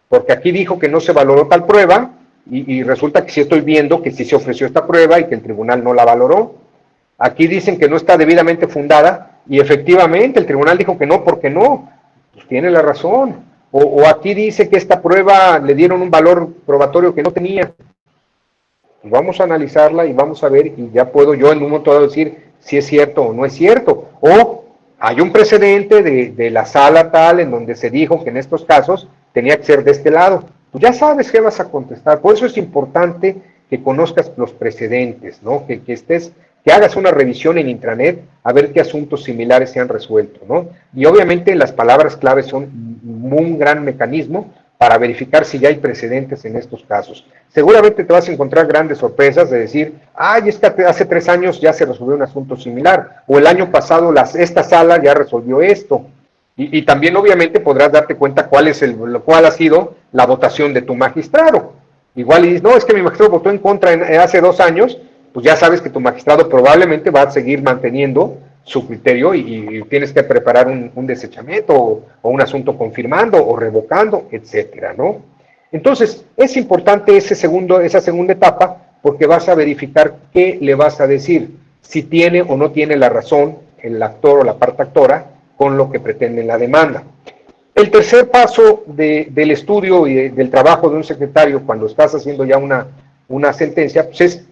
porque aquí dijo que no se valoró tal prueba y resulta que sí estoy viendo que sí se ofreció esta prueba y que el tribunal no la valoró. Aquí dicen que no está debidamente fundada y efectivamente el tribunal dijo que no, porque no, pues tiene la razón. O aquí dice que esta prueba le dieron un valor probatorio que no tenía. Vamos a analizarla y vamos a ver y ya puedo yo en un momento dado decir si es cierto o no es cierto. O hay un precedente de la sala tal en donde se dijo que en estos casos tenía que ser de este lado. Pues ya sabes qué vas a contestar. Por eso es importante que conozcas los precedentes, ¿no? Que hagas una revisión en intranet a ver qué asuntos similares se han resuelto, ¿no? Y obviamente las palabras claves son un gran mecanismo para verificar si ya hay precedentes en estos casos. Seguramente te vas a encontrar grandes sorpresas de decir, ay, hace 3 años ya se resolvió un asunto similar, o el año pasado esta sala ya resolvió esto. Y también obviamente podrás darte cuenta cuál ha sido la votación de tu magistrado. Igual y dices, no, es que mi magistrado votó en contra hace 2 años, pues ya sabes que tu magistrado probablemente va a seguir manteniendo su criterio y tienes que preparar un desechamiento o un asunto confirmando o revocando, etcétera, ¿no? Entonces, es importante esa segunda etapa porque vas a verificar qué le vas a decir, si tiene o no tiene la razón el actor o la parte actora con lo que pretende la demanda. El tercer paso del estudio y del trabajo de un secretario cuando estás haciendo ya una sentencia, pues es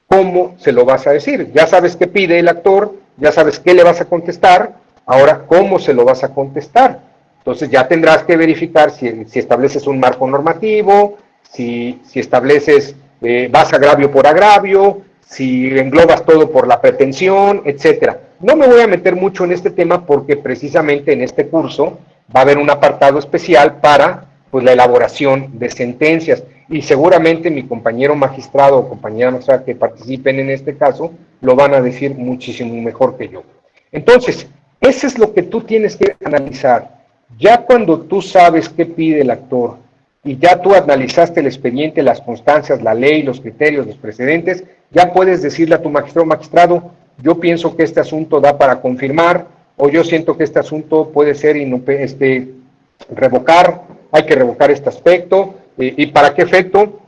cómo se lo vas a decir. Ya sabes qué pide el actor, ya sabes qué le vas a contestar, ahora cómo se lo vas a contestar. Entonces ya tendrás que verificar si estableces un marco normativo, si estableces, vas agravio por agravio, si englobas todo por la pretensión, etcétera. No me voy a meter mucho en este tema porque precisamente en este curso va a haber un apartado especial para pues, la elaboración de sentencias y seguramente mi compañero magistrado o compañera magistrada que participen en este caso lo van a decir muchísimo mejor que yo. Entonces, eso es lo que tú tienes que analizar. Ya cuando tú sabes qué pide el actor y ya tú analizaste el expediente, las constancias, la ley, los criterios, los precedentes, ya puedes decirle a tu magistrado, yo pienso que este asunto da para confirmar, o yo siento que este asunto puede ser revocar, hay que revocar este aspecto, y para qué efecto,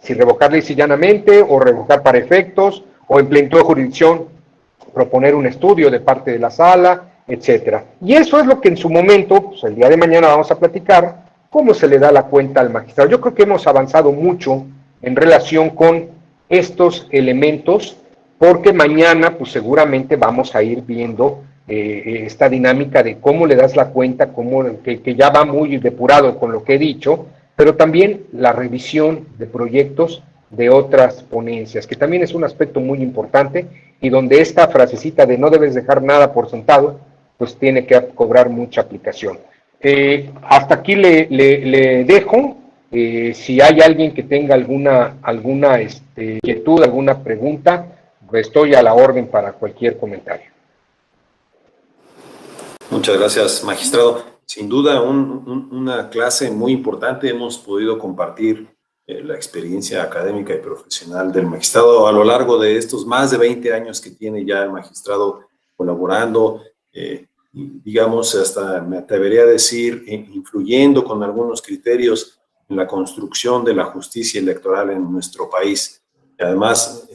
si revocar lisa y llanamente, o revocar para efectos, o en plenitud de jurisdicción, proponer un estudio de parte de la sala, etcétera. Y eso es lo que en su momento, pues el día de mañana vamos a platicar, cómo se le da la cuenta al magistrado. Yo creo que hemos avanzado mucho en relación con estos elementos, porque mañana pues seguramente vamos a ir viendo esta dinámica de cómo le das la cuenta, que ya va muy depurado con lo que he dicho, pero también la revisión de proyectos de otras ponencias, que también es un aspecto muy importante y donde esta frasecita de no debes dejar nada por sentado, pues tiene que cobrar mucha aplicación. Hasta aquí le dejo. Si hay alguien que tenga alguna inquietud, alguna pregunta, pues estoy a la orden para cualquier comentario. Muchas gracias, magistrado. Sin duda, una clase muy importante. Hemos podido compartir la experiencia académica y profesional del magistrado a lo largo de estos más de 20 años que tiene ya el magistrado colaborando, digamos, hasta me atrevería a decir, influyendo con algunos criterios en la construcción de la justicia electoral en nuestro país. Y además,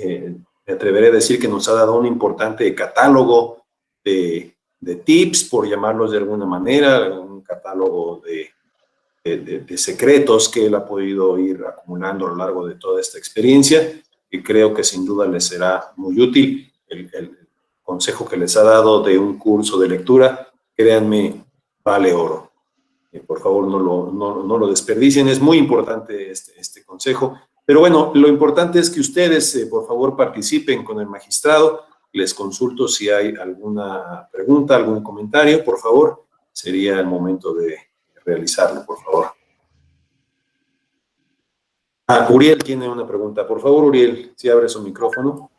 me atrevería a decir que nos ha dado un importante catálogo de tips, por llamarlos de alguna manera, un catálogo de secretos que él ha podido ir acumulando a lo largo de toda esta experiencia, y creo que sin duda les será muy útil. El consejo que les ha dado de un curso de lectura, créanme, vale oro. Por favor, no lo desperdicien, es muy importante este consejo. Pero bueno, lo importante es que ustedes, por favor, participen con el magistrado. Les consulto si hay alguna pregunta, algún comentario, por favor. Sería el momento de realizarlo, por favor. Uriel tiene una pregunta. Por favor, Uriel, si abre su micrófono.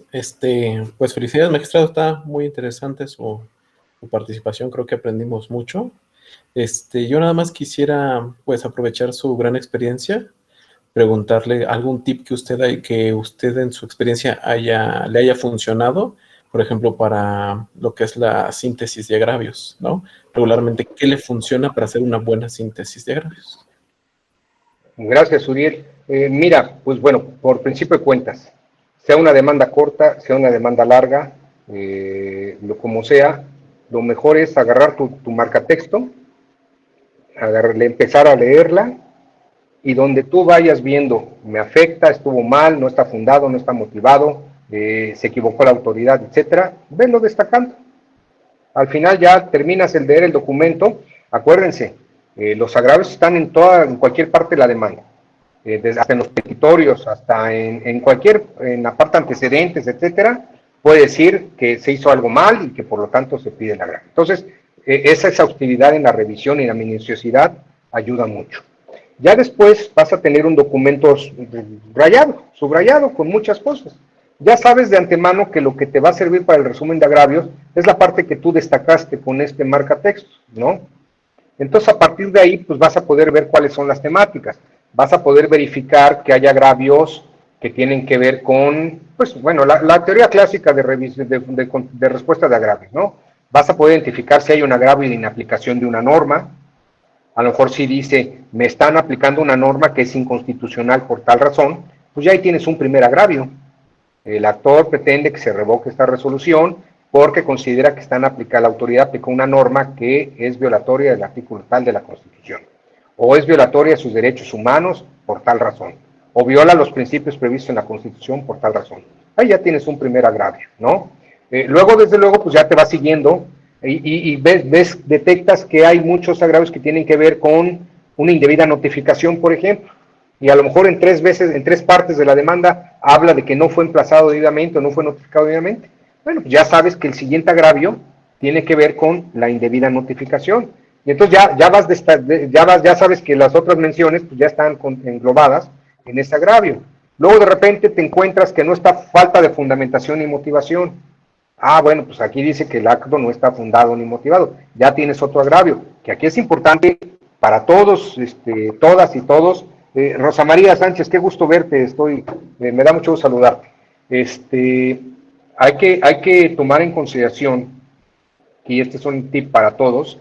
Pues felicidades, magistrado. Está muy interesante su participación. Creo que aprendimos mucho. Yo nada más quisiera, pues, aprovechar su gran experiencia, preguntarle algún tip que usted en su experiencia le haya funcionado, por ejemplo, para lo que es la síntesis de agravios, ¿no? Regularmente, ¿qué le funciona para hacer una buena síntesis de agravios? Gracias, Uriel. Mira, pues bueno, por principio de cuentas, sea una demanda corta, sea una demanda larga, como sea, lo mejor es agarrar tu marcatexto, empezar a leerla, y donde tú vayas viendo, me afecta, estuvo mal, no está fundado, no está motivado, se equivocó la autoridad, etcétera, venlo destacando. Al final ya terminas el leer el documento. Acuérdense, los agravios están en cualquier parte de la demanda, hasta en los petitorios, hasta en la parte antecedentes, etcétera, puede decir que se hizo algo mal y que por lo tanto se pide el agravio. Entonces, esa exhaustividad en la revisión y la minuciosidad ayuda mucho. Ya después vas a tener un documento subrayado con muchas cosas. Ya sabes de antemano que lo que te va a servir para el resumen de agravios es la parte que tú destacaste con este marcatexto, ¿no? Entonces, a partir de ahí, pues vas a poder ver cuáles son las temáticas. Vas a poder verificar que hay agravios que tienen que ver con, pues, bueno, la teoría clásica de respuesta de agravios, ¿no? Vas a poder identificar si hay un agravio de inaplicación de una norma. A lo mejor si dice, me están aplicando una norma que es inconstitucional por tal razón, pues ya ahí tienes un primer agravio. El actor pretende que se revoque esta resolución porque considera que la autoridad aplicó una norma que es violatoria del artículo tal de la Constitución, o es violatoria de sus derechos humanos por tal razón, o viola los principios previstos en la Constitución por tal razón. Ahí ya tienes un primer agravio, ¿no? Luego, desde luego, pues ya te vas siguiendo y detectas que hay muchos agravios que tienen que ver con una indebida notificación, por ejemplo, y a lo mejor en tres partes de la demanda habla de que no fue emplazado debidamente o no fue notificado debidamente. Bueno, pues ya sabes que el siguiente agravio tiene que ver con la indebida notificación. Y entonces ya sabes que las otras menciones pues ya están englobadas en ese agravio. Luego de repente te encuentras que no está falta de fundamentación y motivación. Ah, bueno, pues aquí dice que el acto no está fundado ni motivado. Ya tienes otro agravio, que aquí es importante para todos, todas y todos. Rosa María Sánchez, qué gusto verte, me da mucho gusto saludarte. Hay que tomar en consideración, y este es un tip para todos,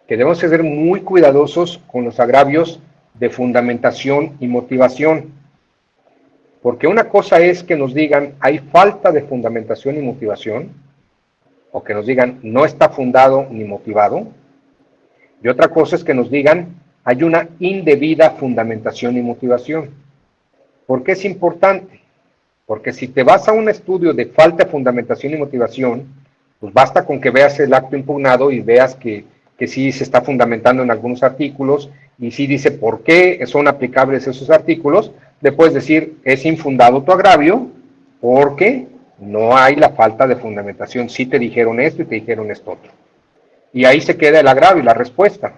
que debemos ser muy cuidadosos con los agravios de fundamentación y motivación. Porque una cosa es que nos digan hay falta de fundamentación y motivación, o que nos digan no está fundado ni motivado, y otra cosa es que nos digan hay una indebida fundamentación y motivación. ¿Por qué es importante? Porque si te vas a un estudio de falta de fundamentación y motivación, pues basta con que veas el acto impugnado y veas que sí se está fundamentando en algunos artículos y sí dice por qué son aplicables esos artículos. Le puedes decir, es infundado tu agravio porque no hay la falta de fundamentación. Sí te dijeron esto y te dijeron esto otro. Y ahí se queda el agravio y la respuesta.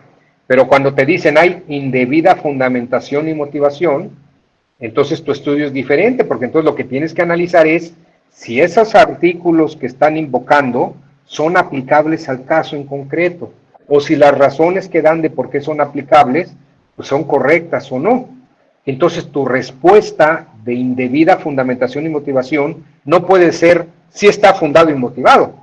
Pero cuando te dicen hay indebida fundamentación y motivación, entonces tu estudio es diferente, porque entonces lo que tienes que analizar es si esos artículos que están invocando son aplicables al caso en concreto, o si las razones que dan de por qué son aplicables pues son correctas o no. Entonces tu respuesta de indebida fundamentación y motivación no puede ser si está fundado y motivado.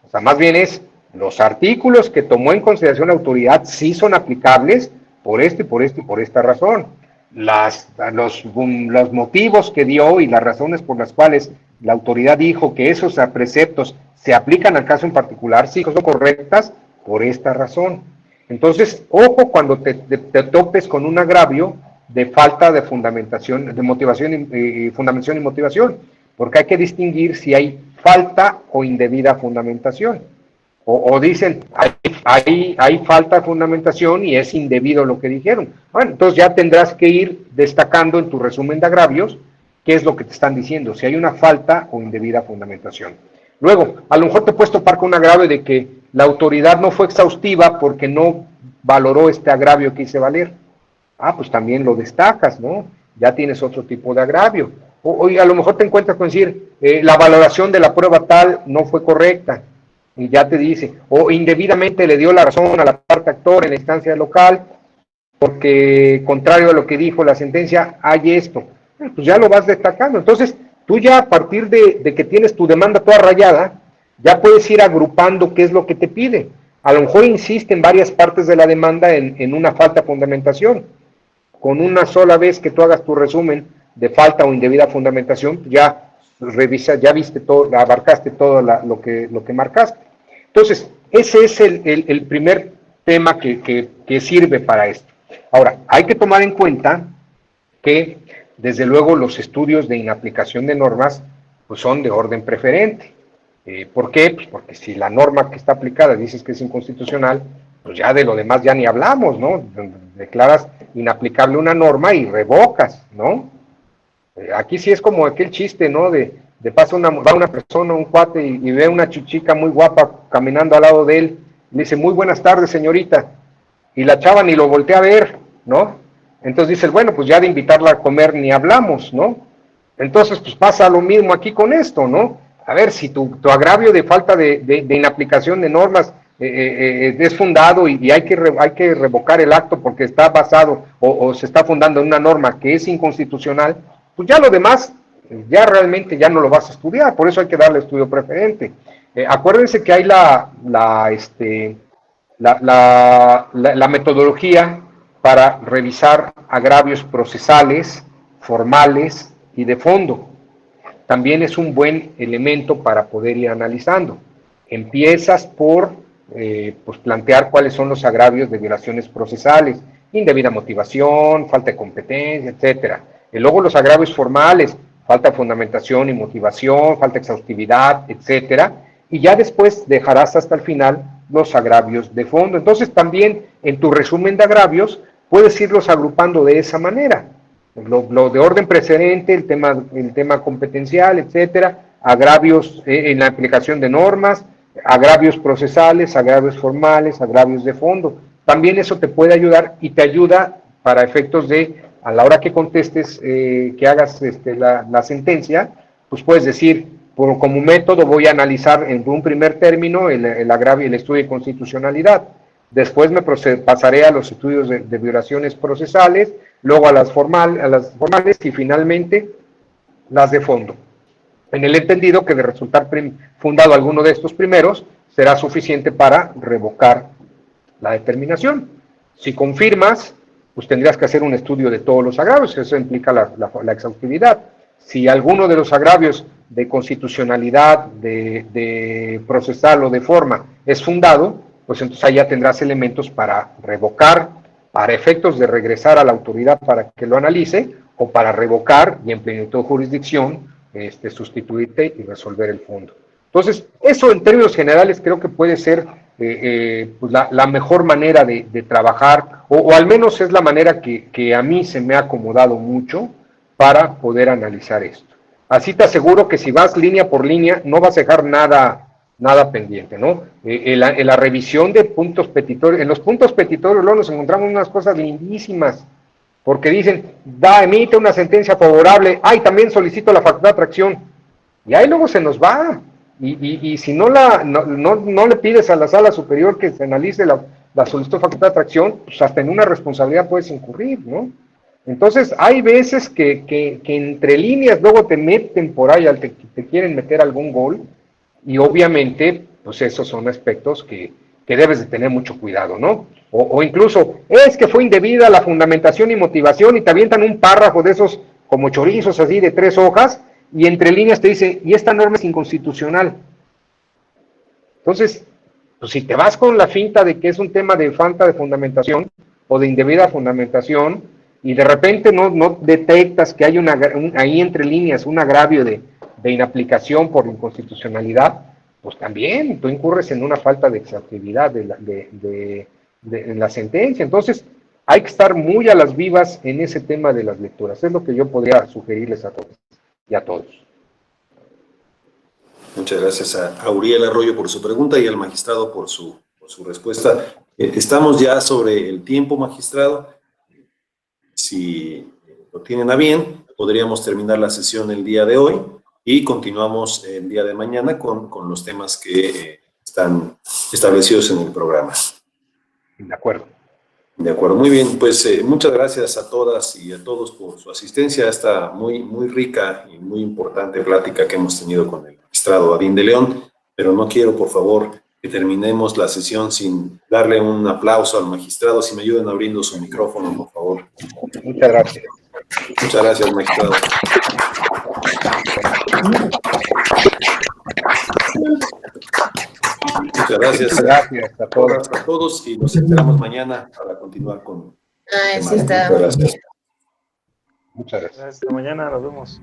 O sea, más bien es los artículos que tomó en consideración la autoridad sí son aplicables por esto y por esto y por esta razón. Los motivos que dio y las razones por las cuales la autoridad dijo que esos preceptos se aplican al caso en particular, sí son correctas por esta razón. Entonces, ojo cuando te topes con un agravio de falta de fundamentación, de motivación y fundamentación y motivación, porque hay que distinguir si hay falta o indebida fundamentación. O dicen, hay falta de fundamentación y es indebido lo que dijeron. Bueno, entonces ya tendrás que ir destacando en tu resumen de agravios qué es lo que te están diciendo, si hay una falta o indebida fundamentación. Luego, a lo mejor te puedes topar con un agravio de que la autoridad no fue exhaustiva porque no valoró este agravio que hice valer. Ah, pues también lo destacas, ¿no? Ya tienes otro tipo de agravio. O a lo mejor te encuentras con decir, la valoración de la prueba tal no fue correcta. Y ya te dice, o indebidamente le dio la razón a la parte actor en la instancia local, porque contrario a lo que dijo la sentencia, hay esto. Pues ya lo vas destacando. Entonces, tú ya a partir de que tienes tu demanda toda rayada, ya puedes ir agrupando qué es lo que te pide. A lo mejor insiste en varias partes de la demanda en una falta de fundamentación. Con una sola vez que tú hagas tu resumen de falta o indebida fundamentación, ya revisa, ya viste todo, abarcaste todo lo que marcaste. Entonces, ese es el primer tema que sirve para esto. Ahora, hay que tomar en cuenta que, desde luego, los estudios de inaplicación de normas pues son de orden preferente. ¿Por qué? Pues porque si la norma que está aplicada dices que es inconstitucional, pues ya de lo demás ya ni hablamos, ¿no? Declaras inaplicable una norma y revocas, ¿no? Aquí sí es como aquel chiste, ¿no? De paso va una persona, un cuate, y ve una chica muy guapa caminando al lado de él, y le dice, muy buenas tardes, señorita, y la chava ni lo voltea a ver, ¿no? Entonces dice, bueno, pues ya de invitarla a comer ni hablamos, ¿no? Entonces, pues pasa lo mismo aquí con esto, ¿no? A ver, si tu agravio de falta de inaplicación de normas es fundado y hay que revocar el acto porque está basado o se está fundando en una norma que es inconstitucional, pues ya lo demás, ya realmente ya no lo vas a estudiar, por eso hay que darle estudio preferente. Acuérdense que hay la metodología para revisar agravios procesales, formales y de fondo. También es un buen elemento para poder ir analizando. Empiezas por pues plantear cuáles son los agravios de violaciones procesales, indebida motivación, falta de competencia, etcétera. Y luego los agravios formales, falta de fundamentación y motivación, falta de exhaustividad, etcétera. Y ya después dejarás hasta el final los agravios de fondo. Entonces también en tu resumen de agravios puedes irlos agrupando de esa manera. Lo de orden precedente, el tema competencial, etcétera, agravios en la aplicación de normas, agravios procesales, agravios formales, agravios de fondo. También eso te puede ayudar y te ayuda para efectos de, a la hora que contestes, que hagas la sentencia, pues puedes decir, como método voy a analizar en un primer término el agravio, el estudio de constitucionalidad. Después me pasaré a los estudios de violaciones procesales, luego a las formales y finalmente las de fondo. En el entendido que de resultar fundado alguno de estos primeros, será suficiente para revocar la determinación. Si confirmas, pues tendrías que hacer un estudio de todos los agravios, eso implica la exhaustividad. Si alguno de los agravios de constitucionalidad, de procesal o de forma es fundado, pues entonces ahí ya tendrás elementos para revocar, para efectos de regresar a la autoridad para que lo analice, o para revocar y en plenitud de jurisdicción, sustituirte y resolver el fondo. Entonces, eso en términos generales creo que puede ser pues la mejor manera de trabajar, o al menos es la manera que a mí se me ha acomodado mucho para poder analizar esto. Así te aseguro que si vas línea por línea, no vas a dejar nada pendiente, ¿no? En la revisión de puntos petitorios, en los puntos petitorios luego nos encontramos unas cosas lindísimas, porque dicen, emite una sentencia favorable, también solicito la facultad de atracción, y ahí luego se nos va, y si no le pides a la sala superior que se analice la solicitud de facultad de atracción, pues hasta en una responsabilidad puedes incurrir, ¿no? Entonces, hay veces que entre líneas luego te meten por ahí, te quieren meter algún gol, y obviamente, pues esos son aspectos que debes de tener mucho cuidado, ¿no? O incluso, es que fue indebida la fundamentación y motivación, y te avientan un párrafo de esos como chorizos así de 3 hojas, y entre líneas te dice, y esta norma es inconstitucional. Entonces, pues si te vas con la finta de que es un tema de falta de fundamentación, o de indebida fundamentación, y de repente no detectas que hay ahí entre líneas un agravio de inaplicación por inconstitucionalidad, pues también tú incurres en una falta de exhaustividad en la sentencia. Entonces, hay que estar muy a las vivas en ese tema de las lecturas. Es lo que yo podría sugerirles a todos y a todos. Muchas gracias a Uriel Arroyo por su pregunta y al magistrado por su respuesta. Estamos ya sobre el tiempo, magistrado. Si lo tienen a bien, podríamos terminar la sesión el día de hoy y continuamos el día de mañana con los temas que están establecidos en el programa. De acuerdo. De acuerdo, muy bien. Pues muchas gracias a todas y a todos por su asistencia a esta muy rica y muy importante plática que hemos tenido con el magistrado Adín de León, pero no quiero, por favor, que terminemos la sesión sin darle un aplauso al magistrado. Si me ayudan abriendo su micrófono, por favor. Muchas gracias. Muchas gracias, magistrado. Muchas gracias. Muchas gracias A todos y nos esperamos mañana para continuar con. Sí está. Muchas gracias. Muchas gracias. Hasta mañana, nos vemos.